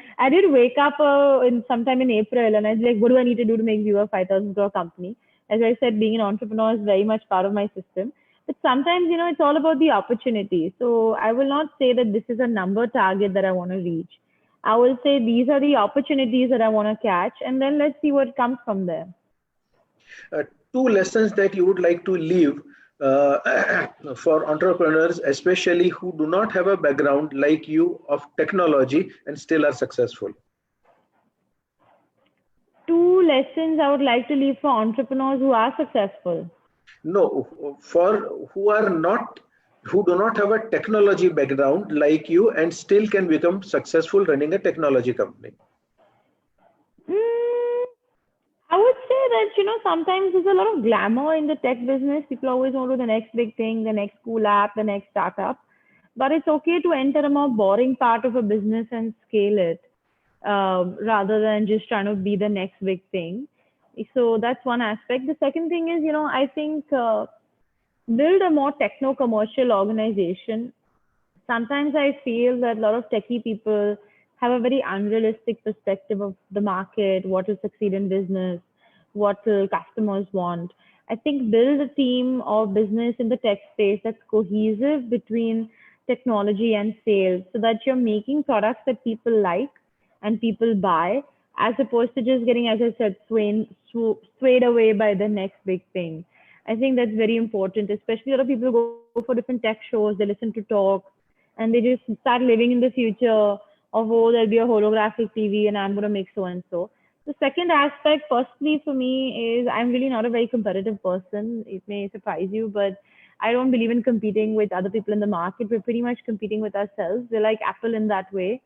sometime in April and I was like, what do I need to do to make you a 5,000 crore company? As I said, being an entrepreneur is very much part of my system. But sometimes, it's all about the opportunity. So I will not say that this is a number target that I want to reach. I will say these are the opportunities that I want to catch, and then let's see what comes from there. Two lessons that you would like to leave for entrepreneurs, especially who do not have a background like you of technology and still are successful. Two lessons I would like to leave for entrepreneurs who are successful. No, for who do not have a technology background like you and still can become successful running a technology company. I would say that, sometimes there's a lot of glamour in the tech business. People always want to do the next big thing, the next cool app, the next startup. But it's okay to enter a more boring part of a business and scale it rather than just trying to be the next big thing. So that's one aspect. The second thing is, I think build a more techno-commercial organization. Sometimes I feel that a lot of techie people have a very unrealistic perspective of the market, what will succeed in business, what will customers want. I think build a team or business in the tech space that's cohesive between technology and sales so that you're making products that people like and people buy, as opposed to just getting, as I said, swayed away by the next big thing. I think that's very important, especially a lot of people go for different tech shows, they listen to talks, and they just start living in the future of, oh, there'll be a holographic TV and I'm going to make so and so. The second aspect, firstly, for me is I'm really not a very competitive person. It may surprise you, but I don't believe in competing with other people in the market. We're pretty much competing with ourselves. We're like Apple in that way.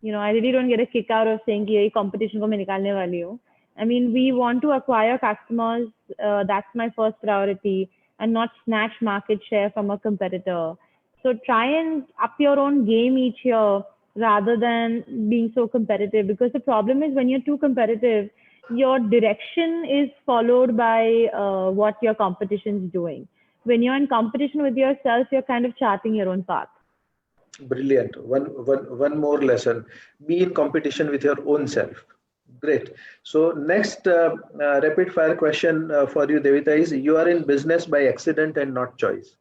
I really don't get a kick out of saying कि competition को मैं निकालने वाली हूँ. I mean, we want to acquire customers. That's my first priority, and not snatch market share from a competitor. So try and up your own game each year rather than being so competitive. Because the problem is when you're too competitive, your direction is followed by what your competition is doing. When you're in competition with yourself, you're kind of charting your own path. Brilliant. One more lesson. Be in competition with your own self. Great. So next rapid fire question for you, Devita, is you are in business by accident and not choice.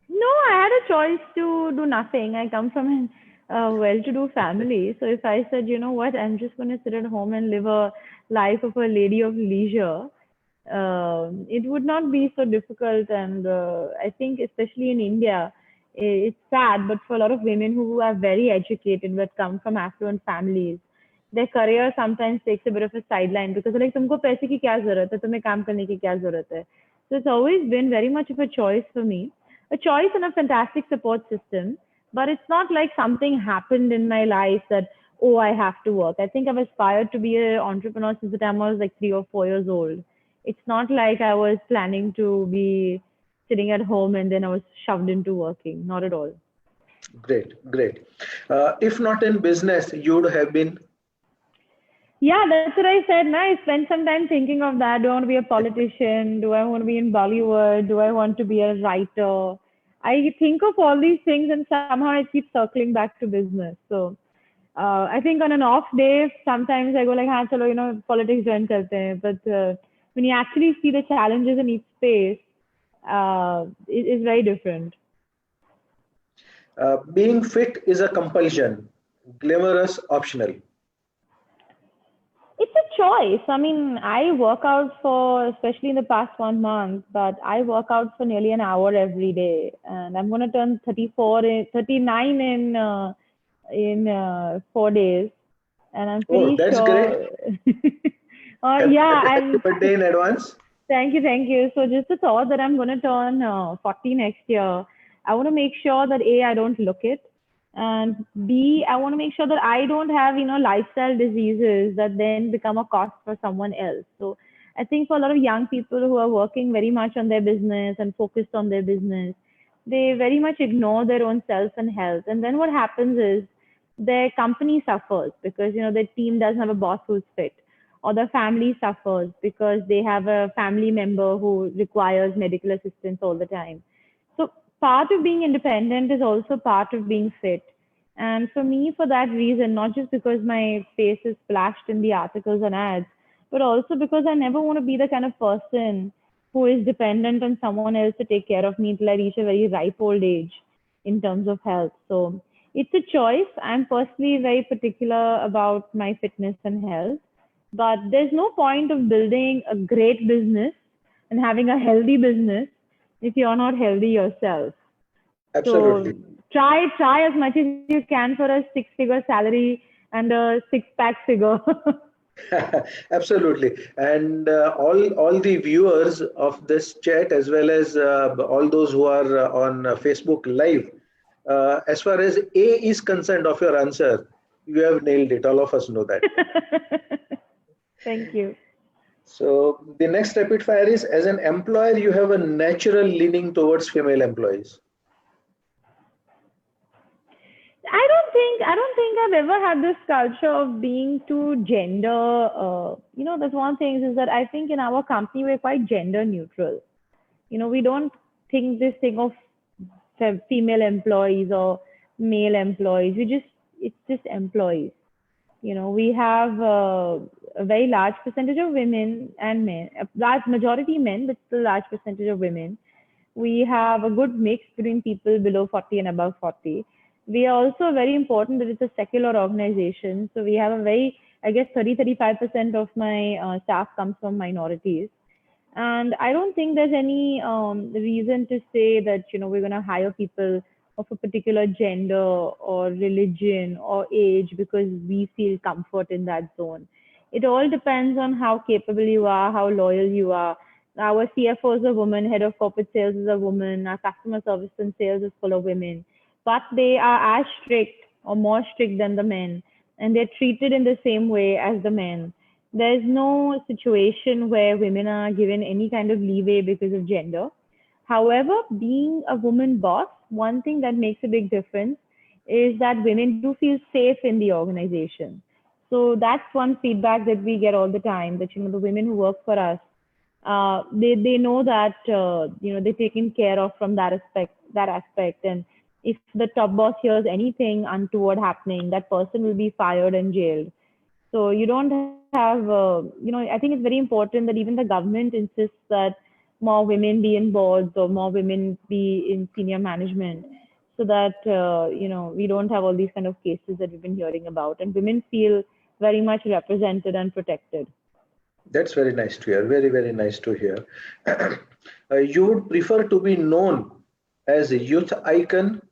No, I had a choice to do nothing. I come from a well-to-do family. So if I said, you know what, I'm just going to sit at home and live a life of a lady of leisure, it would not be so difficult. And I think, especially in India, it's sad, but for a lot of women who are very educated but come from affluent families, their career sometimes takes a bit of a sideline because they're like, तुमको पैसे की क्या जरूरत है, तुम्हें काम करने की क्या जरूरत है. So it's always been very much of a choice for me, a choice and a fantastic support system. But it's not like something happened in my life that, oh, I have to work. I think I've aspired to be an entrepreneur since the time I was like 3 or 4 years old. It's not like I was planning to be sitting at home and then I was shoved into working. Not at all. Great, great. If not in business, you would have been. Yeah, that's what I said. Now I spent some time thinking of that. Do I want to be a politician? Do I want to be in Bollywood? Do I want to be a writer? I think of all these things and somehow I keep circling back to business. So I think on an off day, sometimes I go like, हाँ चलो, you know, politics join करते हैं. But when you actually see the challenges in each space, it is very different. Being fit is a compulsion, glamorous optional. It's a choice. I mean, I work out for, especially in the past 1 month, but I work out for nearly an hour every day. And I'm going to turn 39 in 4 days. And I'm pretty that's sure. Great. Yeah. Happy birthday in advance. Thank you. Thank you. So just the thought that I'm going to turn 40 next year, I want to make sure that A, I don't look it. And B, I want to make sure that I don't have, you know, lifestyle diseases that then become a cost for someone else. So I think for a lot of young people who are working very much on their business and focused on their business, they very much ignore their own self and health. And then what happens is their company suffers because, you know, their team doesn't have a boss who's fit, or the family suffers because they have a family member who requires medical assistance all the time. So part of being independent is also part of being fit. And for me, for that reason, not just because my face is splashed in the articles and ads, but also because I never want to be the kind of person who is dependent on someone else to take care of me till I reach a very ripe old age in terms of health. So it's a choice. I'm personally very particular about my fitness and health, but there's no point of building a great business and having a healthy business if you're not healthy yourself. Absolutely. So try as much as you can for a 6-figure salary and a 6-pack figure. Absolutely. And all the viewers of this chat, as well as all those who are on Facebook Live, as far as A is concerned of your answer, you have nailed it. All of us know that. Thank you. So the next rapid fire is, as an employer, you have a natural leaning towards female employees. I don't think I've ever had this culture of being too gender. You know, that's one thing is that I think in our company we're quite gender neutral. You know, we don't think this thing of female employees or male employees. It's just employees. You know, we have a very large percentage of women and men, a large majority men, but still a large percentage of women. We have a good mix between people below 40 and above 40. We are also very important that it's a secular organization. So we have a very, I guess 35% of my staff comes from minorities. And I don't think there's any reason to say that, you know, we're going to hire people of a particular gender or religion or age because we feel comfort in that zone. It all depends on how capable you are, how loyal you are. Our CFO is a woman, head of corporate sales is a woman, our customer service and sales is full of women. But they are as strict or more strict than the men, and they're treated in the same way as the men. There's no situation where women are given any kind of leeway because of gender. However, being a woman boss one thing that makes a big difference is that women do feel safe in the organization. So that's one feedback that we get all the time, that the women who work for us, they know that they're taken care of from that aspect. And if the top boss hears anything untoward happening, that person will be fired and jailed. So you don't have, I think it's very important that even the government insists that more women be in boards or more women be in senior management, so that we don't have all these kind of cases that we've been hearing about, and women feel very much represented and protected. That's very nice to hear. Very, very nice to hear. You would prefer to be known as a youth icon,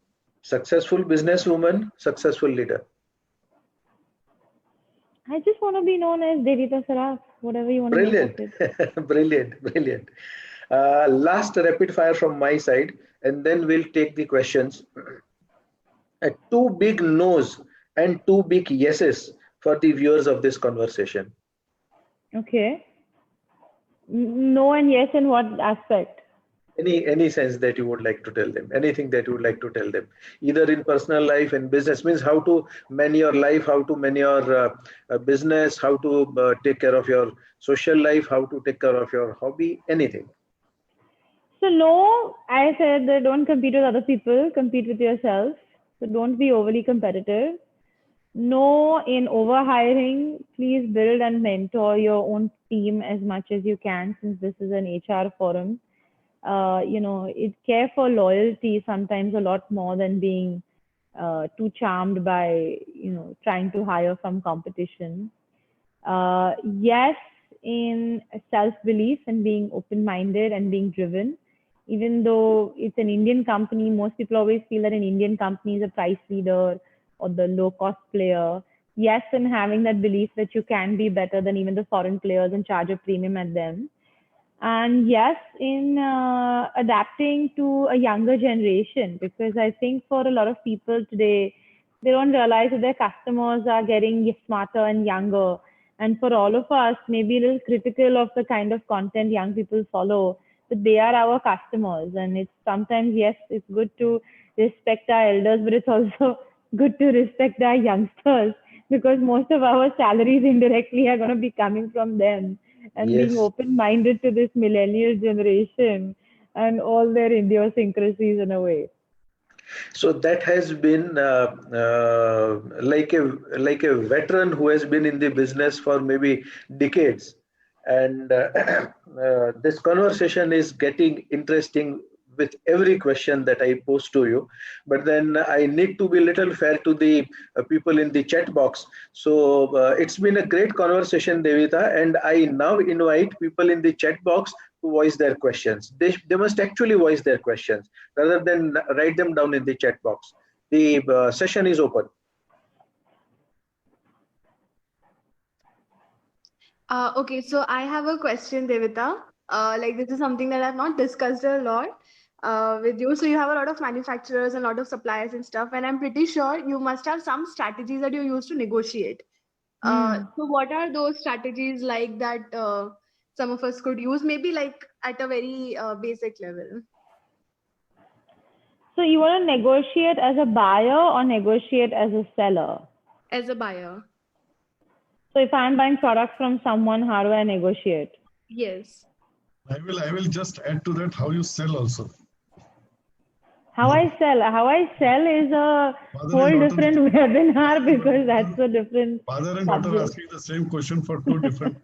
successful businesswoman, successful leader. I just want to be known as Devita Saraf, whatever you want to Brilliant. make of it. Brilliant, brilliant. Last rapid fire from my side, and then we'll take the questions. Two big no's and two big yeses for the viewers of this conversation. Okay. No and yes in what aspect? Any sense that you would like to tell them, anything that you would like to tell them, either in personal life and business, means how to manage your life, how to manage your business, how to take care of your social life, how to take care of your hobby, anything. So no, I said that don't compete with other people, compete with yourself. So don't be overly competitive. No in overhiring. Please build and mentor your own team as much as you can, since this is an HR forum. Care for loyalty sometimes a lot more than being too charmed by trying to hire from competition. Yes in self-belief and being open-minded and being driven. Even though it's an Indian company, most people always feel that an Indian company is a price leader or the low-cost player. Yes, and having that belief that you can be better than even the foreign players and charge a premium at them. And yes, in adapting to a younger generation, because I think for a lot of people today, they don't realize that their customers are getting smarter and younger. And for all of us, maybe a little critical of the kind of content young people follow, but they are our customers. And it's sometimes, yes, it's good to respect our elders, but it's also good to respect our youngsters, because most of our salaries indirectly are going to be coming from them. And being Yes. open-minded to this millennial generation and all their idiosyncrasies in a way. So that has been like a veteran who has been in the business for maybe decades, and this conversation is getting interesting with every question that I pose to you. But then I need to be little fair to the people in the chat box. So it's been a great conversation, Devita, and I now invite people in the chat box to voice their questions. They must actually voice their questions rather than write them down in the chat box. The session is open. Okay, so I have a question, Devita. Like this is something that I've not discussed a lot with you. So you have a lot of manufacturers and a lot of suppliers and stuff, and I'm pretty sure you must have some strategies that you use to negotiate. So what are those strategies like that some of us could use, maybe like at a very basic level? So you want to negotiate as a buyer or negotiate as a seller? As a buyer. So if I'm buying products from someone, how do I negotiate? Yes. I will just add to that how you sell also. How I sell is a whole different webinar, because that's a different Father and daughter subject. asking the same question for two different.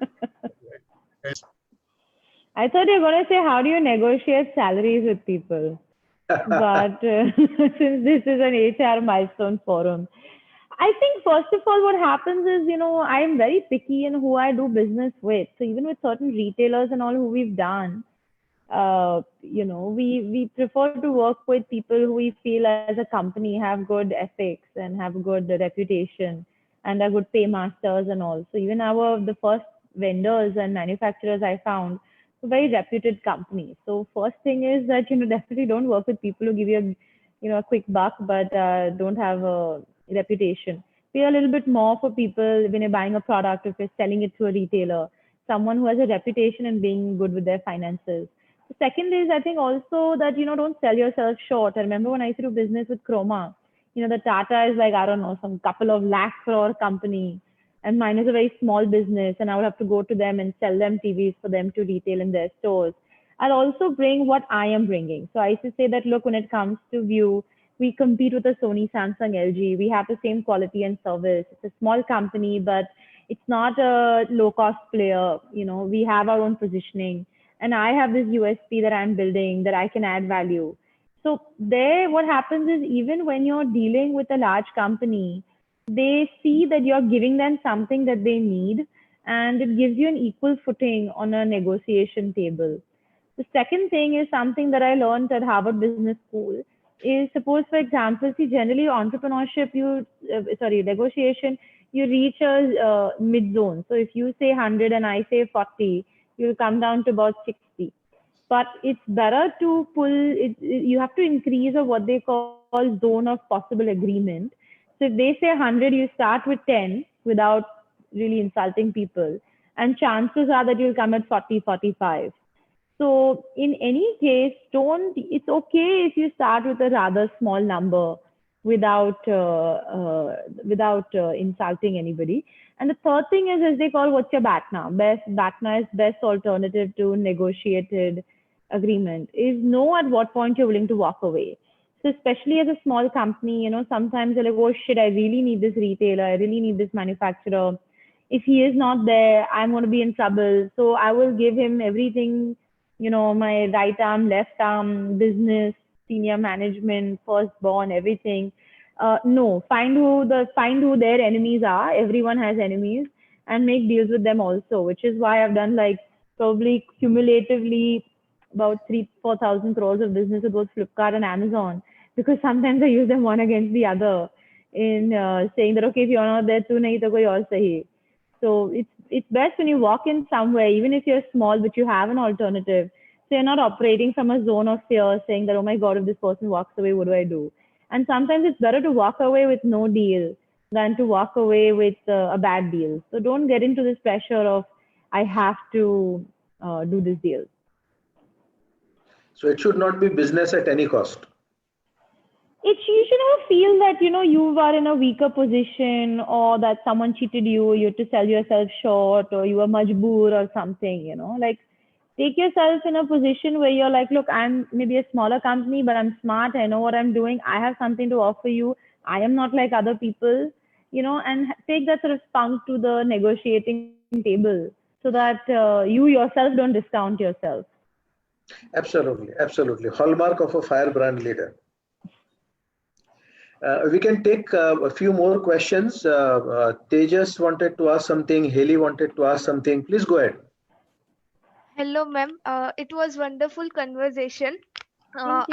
I thought you were going to say, how do you negotiate salaries with people? But since this is an HR milestone forum, I think first of all, what happens is, I'm very picky in who I do business with. So even with certain retailers and all who we've done, we prefer to work with people who we feel as a company have good ethics and have a good reputation and are good paymasters and all. So even the first vendors and manufacturers I found were very reputed companies. So first thing is that, definitely don't work with people who give you a quick buck, but don't have a reputation. Pay a little bit more for people when you're buying a product, if you're selling it to a retailer, someone who has a reputation and being good with their finances. Second is, I think also that, don't sell yourself short. I remember when I used to do business with Chroma, the Tata is like, I don't know, some couple of lakh crore company. And mine is a very small business. And I would have to go to them and sell them TVs for them to retail in their stores. I'll also bring what I am bringing. So I used to say that, look, when it comes to View, we compete with the Sony, Samsung, LG. We have the same quality and service. It's a small company, but it's not a low cost player. We have our own positioning, and I have this USP that I'm building that I can add value. So there, what happens is, even when you're dealing with a large company, they see that you're giving them something that they need, and it gives you an equal footing on a negotiation table. The second thing is something that I learned at Harvard Business School is, suppose, for example, see, generally entrepreneurship, negotiation, you reach a mid zone. So if you say 100 and I say 40, you'll come down to about 60. But it's better to you have to increase of what they call zone of possible agreement. So if they say 100, you start with 10 without really insulting people. And chances are that you'll come at 40, 45. So in any case, it's okay if you start with a rather small number without insulting anybody. And the third thing is, as they call, what's your BATNA? BATNA is best alternative to negotiated agreement, is know at what point you're willing to walk away. So especially as a small company, sometimes you're like, oh shit, I really need this retailer, I really need this manufacturer. If he is not there, I'm going to be in trouble. So I will give him everything, my right arm, left arm, business, senior management, firstborn, everything. No, find who their enemies are. Everyone has enemies, and make deals with them also, which is why I've done like probably cumulatively about 4,000 crores of business with both Flipkart and Amazon, because sometimes I use them one against the other in saying that, okay, if you're not there too, nahi to koi aur sahi. So it's best when you walk in somewhere, even if you're small, but you have an alternative. So you're not operating from a zone of fear, saying that, oh my God, if this person walks away, what do I do? And sometimes it's better to walk away with no deal than to walk away with a bad deal. So don't get into this pressure of, I have to do this deal. So it should not be business at any cost. You should not feel that, you are in a weaker position, or that someone cheated you, you have to sell yourself short, or you are majboor or something, like take yourself in a position where you're like, look, I'm maybe a smaller company, but I'm smart. I know what I'm doing. I have something to offer you. I am not like other people, and take that sort of spunk to the negotiating table so that you yourself don't discount yourself. Absolutely. Absolutely. Hallmark of a firebrand leader. We can take a few more questions. Tejas wanted to ask something. Haley wanted to ask something. Please go ahead. Hello, ma'am. It was wonderful conversation. I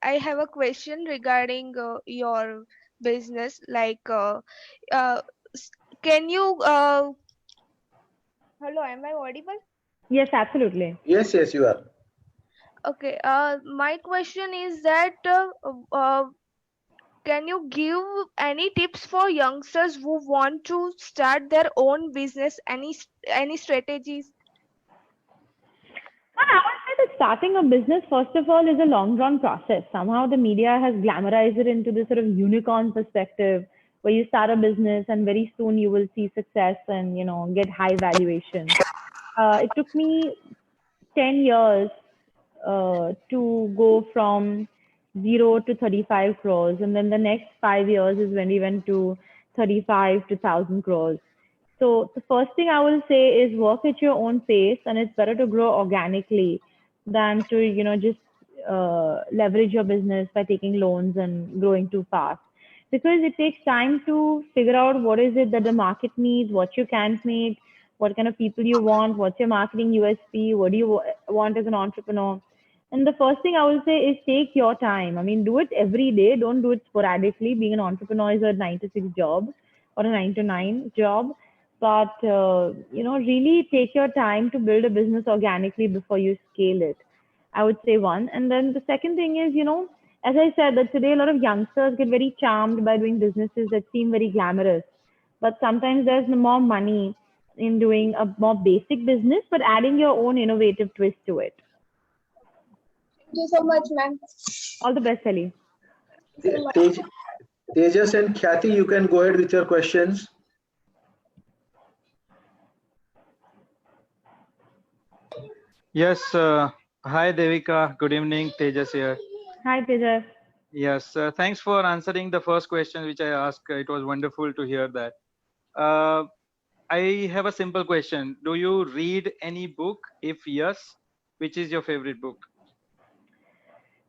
have a question regarding your business. Like, can you? Hello, am I audible? Yes, absolutely. Yes, you are. Okay. My question is that can you give any tips for youngsters who want to start their own business? Any strategies? I would say that starting a business, first of all, is a long drawn process. Somehow the media has glamorized it into this sort of unicorn perspective, where you start a business and very soon you will see success and, get high valuation. It took me 10 years to go from 0 to 35 crores. And then the next 5 years is when we went to 35 to 1,000 crores. So the first thing I will say is work at your own pace, and it's better to grow organically than to, just leverage your business by taking loans and growing too fast. Because it takes time to figure out what is it that the market needs, what you can't make, what kind of people you want, what's your marketing USP, what do you want as an entrepreneur. And the first thing I will say is take your time. I mean, do it every day. Don't do it sporadically. Being an entrepreneur is a 9 to 6 job or a 9 to 9 job. But, really take your time to build a business organically before you scale it. I would say one. And then the second thing is, as I said, that today a lot of youngsters get very charmed by doing businesses that seem very glamorous. But sometimes there's more money in doing a more basic business, but adding your own innovative twist to it. Thank you so much, ma'am. All the best, Ellie. Tejas and Khyati, you can go ahead with your questions. Yes. Hi, Devika. Good evening. Tejas here. Hi, Tejas. Yes. Thanks for answering the first question which I asked. It was wonderful to hear that. Uh, I have a simple question. Do you read any book? If yes, which is your favorite book?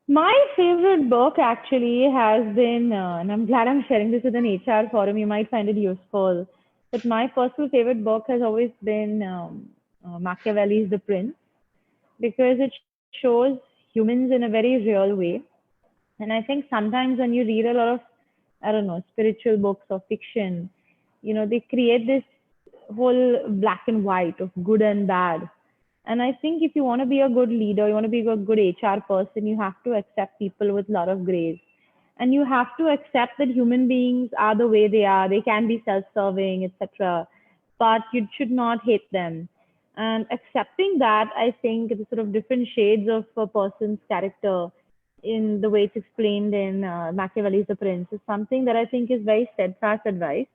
My favorite book actually has been, and I'm glad I'm sharing this with an HR forum, you might find it useful. But my personal favorite book has always been Machiavelli's The Prince, because it shows humans in a very real way. And I think sometimes when you read a lot of, I don't know, spiritual books or fiction, they create this whole black and white of good and bad. And I think if you want to be a good leader, you want to be a good HR person, you have to accept people with a lot of grace. And you have to accept that human beings are the way they are. They can be self-serving, etc. But you should not hate them. And accepting that, I think, the sort of different shades of a person's character in the way it's explained in Machiavelli's The Prince is something that I think is very steadfast advice.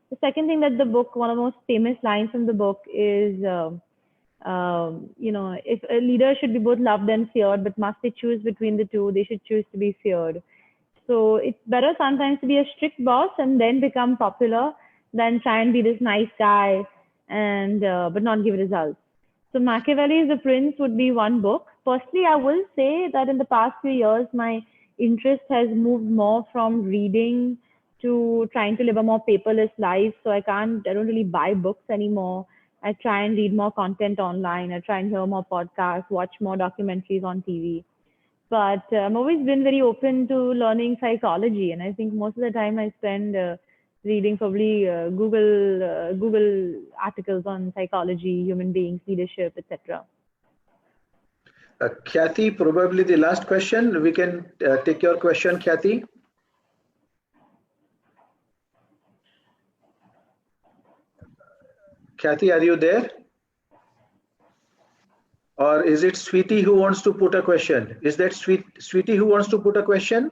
The second thing that the book, one of the most famous lines from the book is, if a leader should be both loved and feared, but must they choose between the two, they should choose to be feared. So it's better sometimes to be a strict boss and then become popular than try and be this nice guy and but not give results. So Machiavelli's The Prince would be one book. Personally, I will say that in the past few years, my interest has moved more from reading to trying to live a more paperless life. So I don't really buy books anymore. I try and read more content online. I try and hear more podcasts, watch more documentaries on TV. But I've always been very open to learning psychology. And I think most of the time I spend reading probably Google articles on psychology, human beings, leadership, etc. Khyati, probably the last question. We can take your question, Khyati. Khyati, are you there? Or is it Sweetie who wants to put a question? Is that Sweetie who wants to put a question?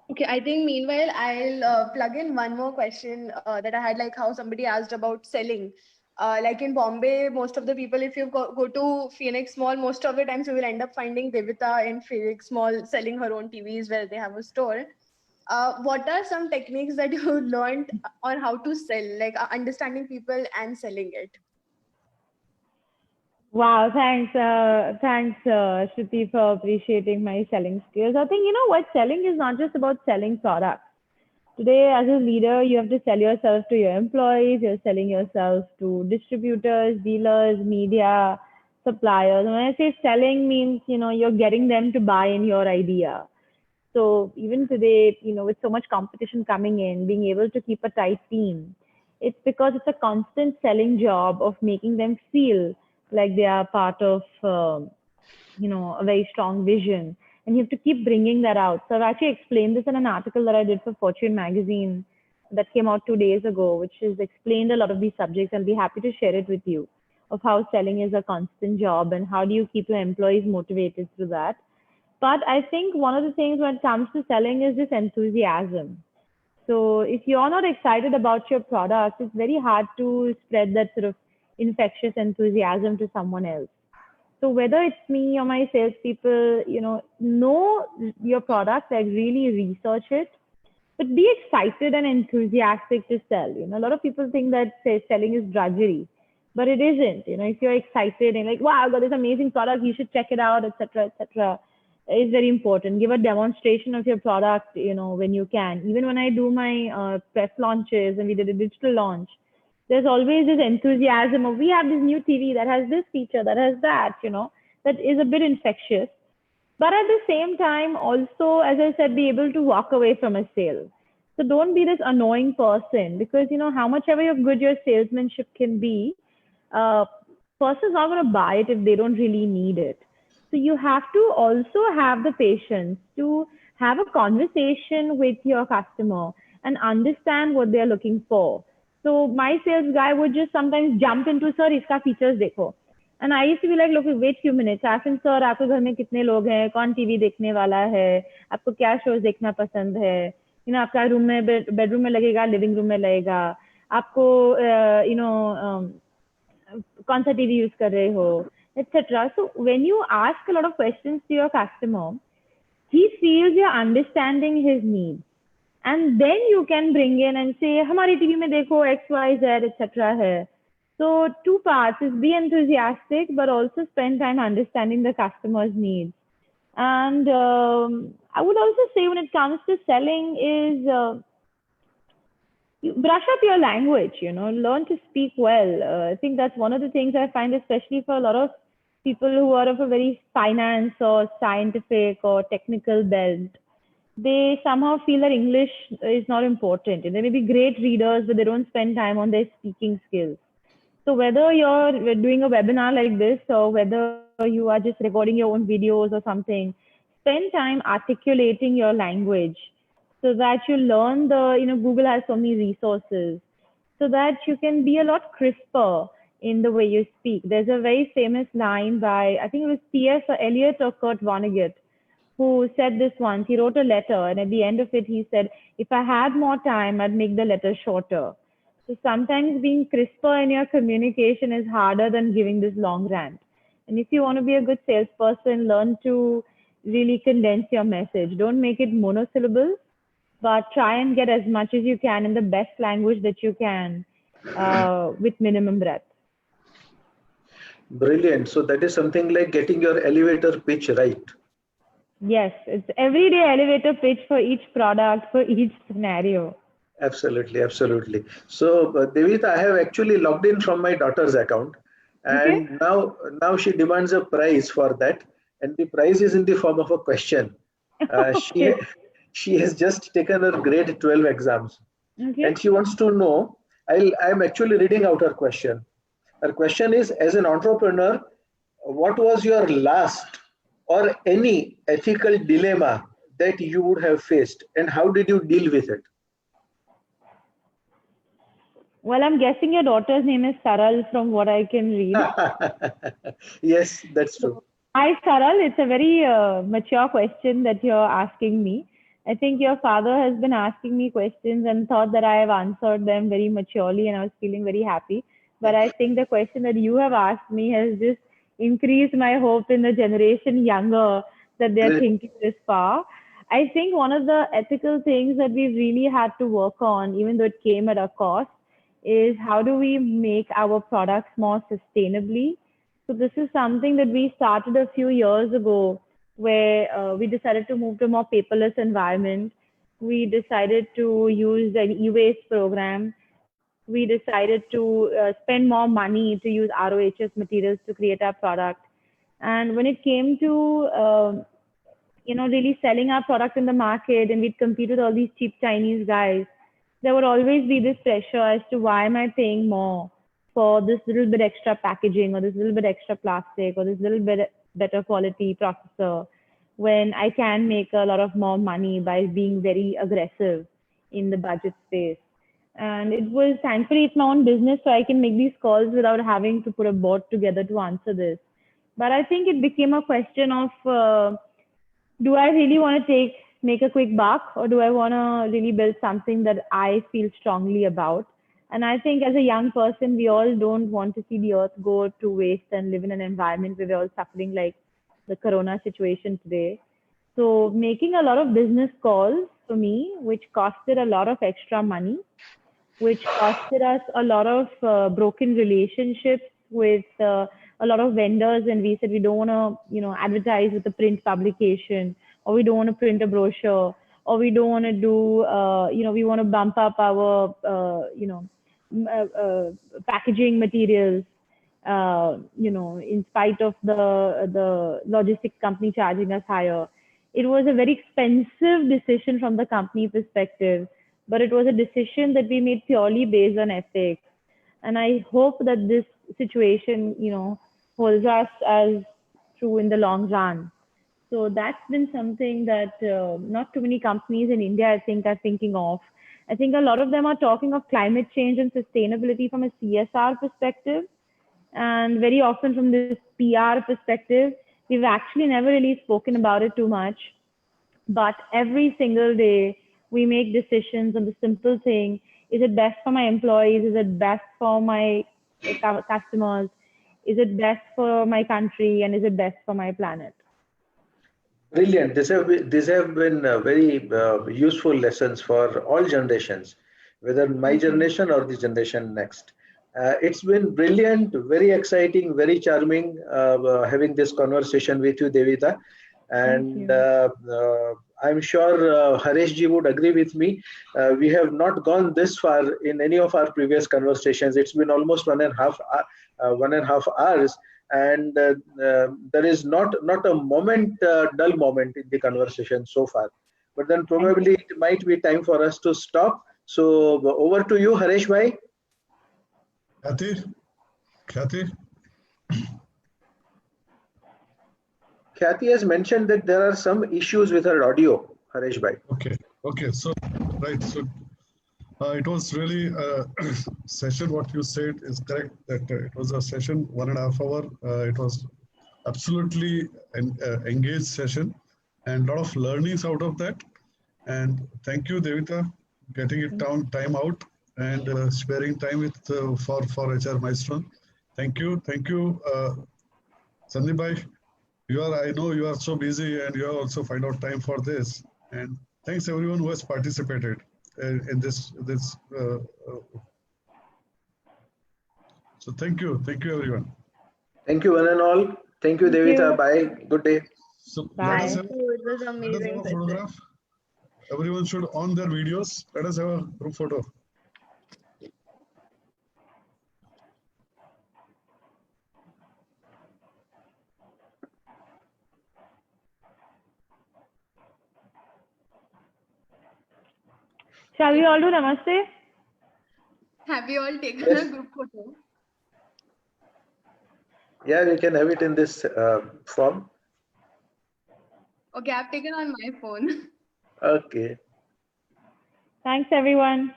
Okay, I think meanwhile I'll plug in one more question that I had, like how somebody asked about selling. Like in Bombay, most of the people, if you go to Phoenix Mall, most of the times you will end up finding Devita in Phoenix Mall selling her own TVs where they have a store. What are some techniques that you learned on how to sell, like understanding people and selling it? Wow, thanks, Shruti, for appreciating my selling skills. I think, what, selling is not just about selling products. Today, as a leader, you have to sell yourself to your employees, you're selling yourself to distributors, dealers, media, suppliers. And when I say selling means, you're getting them to buy in your idea. So even today, with so much competition coming in, being able to keep a tight team, it's because it's a constant selling job of making them feel like they are part of, a very strong vision. And you have to keep bringing that out. So I've actually explained this in an article that I did for Fortune magazine that came out 2 days ago, which has explained a lot of these subjects. I'll be happy to share it with you, of how selling is a constant job and how do you keep your employees motivated through that. But I think one of the things when it comes to selling is this enthusiasm. So if you're not excited about your product, it's very hard to spread that sort of infectious enthusiasm to someone else. So whether it's me or my salespeople, know your product, like really research it, but be excited and enthusiastic to sell. A lot of people think that selling is drudgery, but it isn't. If you're excited and like, wow, I got this amazing product, you should check it out, etc., etc., is very important. Give a demonstration of your product, when you can. Even when I do my press launches and we did a digital launch, there's always this enthusiasm of, we have this new TV that has this feature, that has that, that is a bit infectious. But at the same time, also, as I said, be able to walk away from a sale. So don't be this annoying person, because, how much ever good your salesmanship can be, person's not going to buy it if they don't really need it. So you have to also have the patience to have a conversation with your customer and understand what they're looking for. So my sales guy would just sometimes jump into, sir, iska features dekho. And I used to be like, look, wait few minutes. Ask him, sir, आपके घर में कितने लोग हैं? कौन TV देखने वाला है? आपको क्या शोज देखना पसंद है? आपका रूम में बेडरूम में लगेगा, लिविंग रूम में लगेगा? आपको कौन सा टीवी यूज कर रहे हो, etc. So when you ask a lot of questions to your customer, he feels you're understanding his needs, and then you can bring in and say, हमारी टीवी में देखो X, Y, Z, etc. है. So 2 parts is be enthusiastic, but also spend time understanding the customer's needs. And I would also say when it comes to selling is you brush up your language, learn to speak well. I think that's one of the things I find, especially for a lot of people who are of a very finance or scientific or technical bent. They somehow feel that English is not important. And they may be great readers, but they don't spend time on their speaking skills. So whether you're doing a webinar like this or whether you are just recording your own videos or something, spend time articulating your language so that you learn Google has so many resources so that you can be a lot crisper in the way you speak. There's a very famous line by, I think it was T.S. or Eliot or Kurt Vonnegut, who said this once. He wrote a letter, and at the end of it, he said, if I had more time, I'd make the letter shorter. So sometimes being crisper in your communication is harder than giving this long rant. And if you want to be a good salesperson, learn to really condense your message. Don't make it monosyllables, but try and get as much as you can in the best language that you can with minimum breath. Brilliant. So that is something like getting your elevator pitch right. Yes, it's everyday elevator pitch for each product, for each scenario. Absolutely, absolutely. So Devita, I have actually logged in from my daughter's account, and now she demands a prize for that, and the prize is in the form of a question. She has just taken her grade 12 exams, and she wants to know. I'm actually reading out her question. Her question is, as an entrepreneur, what was your last or any ethical dilemma that you would have faced, and how did you deal with it? Well, I'm guessing your daughter's name is Saral from what I can read. Yes, that's true. Hi, Saral. It's a very mature question that you're asking me. I think your father has been asking me questions and thought that I have answered them very maturely, and I was feeling very happy. But I think the question that you have asked me has just increased my hope in the generation younger that they're thinking this far. I think one of the ethical things that we've really had to work on, even though it came at a cost, is how do we make our products more sustainably. So this is something that we started a few years ago, where we decided to move to a more paperless environment. We decided to use an e-waste program. We decided to spend more money to use ROHS materials to create our product. And when it came to really selling our product in the market, and we'd compete with all these cheap Chinese guys, there would always be this pressure as to why am I paying more for this little bit extra packaging or this little bit extra plastic or this little bit better quality processor when I can make a lot of more money by being very aggressive in the budget space. And it was, thankfully, it's my own business, so I can make these calls without having to put a board together to answer this. But I think it became a question of, do I really want to make a quick buck, or do I want to really build something that I feel strongly about? And I think as a young person, we all don't want to see the earth go to waste and live in an environment where we're all suffering like the corona situation today. So making a lot of business calls for me, which costed a lot of extra money, which costed us a lot of broken relationships with a lot of vendors. And we said we don't want to, advertise with a print publication, or we don't want to print a brochure, or we don't want to do, we want to bump up our, packaging materials, in spite of the logistics company charging us higher. It was a very expensive decision from the company perspective, but it was a decision that we made purely based on ethics. And I hope that this situation, holds us as true in the long run. So that's been something that not too many companies in India, I think, are thinking of. I think a lot of them are talking of climate change and sustainability from a CSR perspective, and very often from this PR perspective. We've actually never really spoken about it too much, but every single day we make decisions on the simple thing: is it best for my employees? Is it best for my customers? Is it best for my country? And is it best for my planet? Brilliant. These have been very useful lessons for all generations, whether my generation or the generation next. It's been brilliant, very exciting, very charming having this conversation with you, Devita. And I'm sure Haresh ji would agree with me. We have not gone this far in any of our previous conversations. It's been almost 1.5 hours, and there is not a moment, dull moment in the conversation so far. But then probably it might be time for us to stop. So over to you, Haresh bhai. Khyati? Khyati has mentioned that there are some issues with her audio, Haresh bhai. Okay. So, right. So, it was really a session. What you said is correct. That it was a session 1.5 hour. It was absolutely an engaged session, and a lot of learnings out of that. And thank you, Devita, getting it down time out and sparing time with for HR Milestone. Thank you, Sandeep bhai. I know you are so busy, and you have also find out time for this. And thanks everyone who has participated in this. So thank you everyone. Thank you, one and all. Thank you, Devita. Bye. Good day. So Bye. let us have, It was let us have amazing. a photograph. Everyone should on their videos. Let us have a group photo. Shall we all do namaste? Have you all taken Yes. a group photo? Yeah, we can have it in this form. Okay, I've taken on my phone. Okay. Thanks, everyone.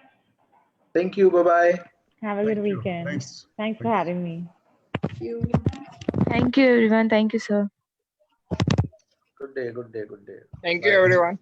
Thank you. Bye-bye. Have a good Thank you. weekend. Thanks. For having me. You. Thank you, everyone. Thank you, sir. Good day. Good day. Good day. Thank Bye. you, everyone.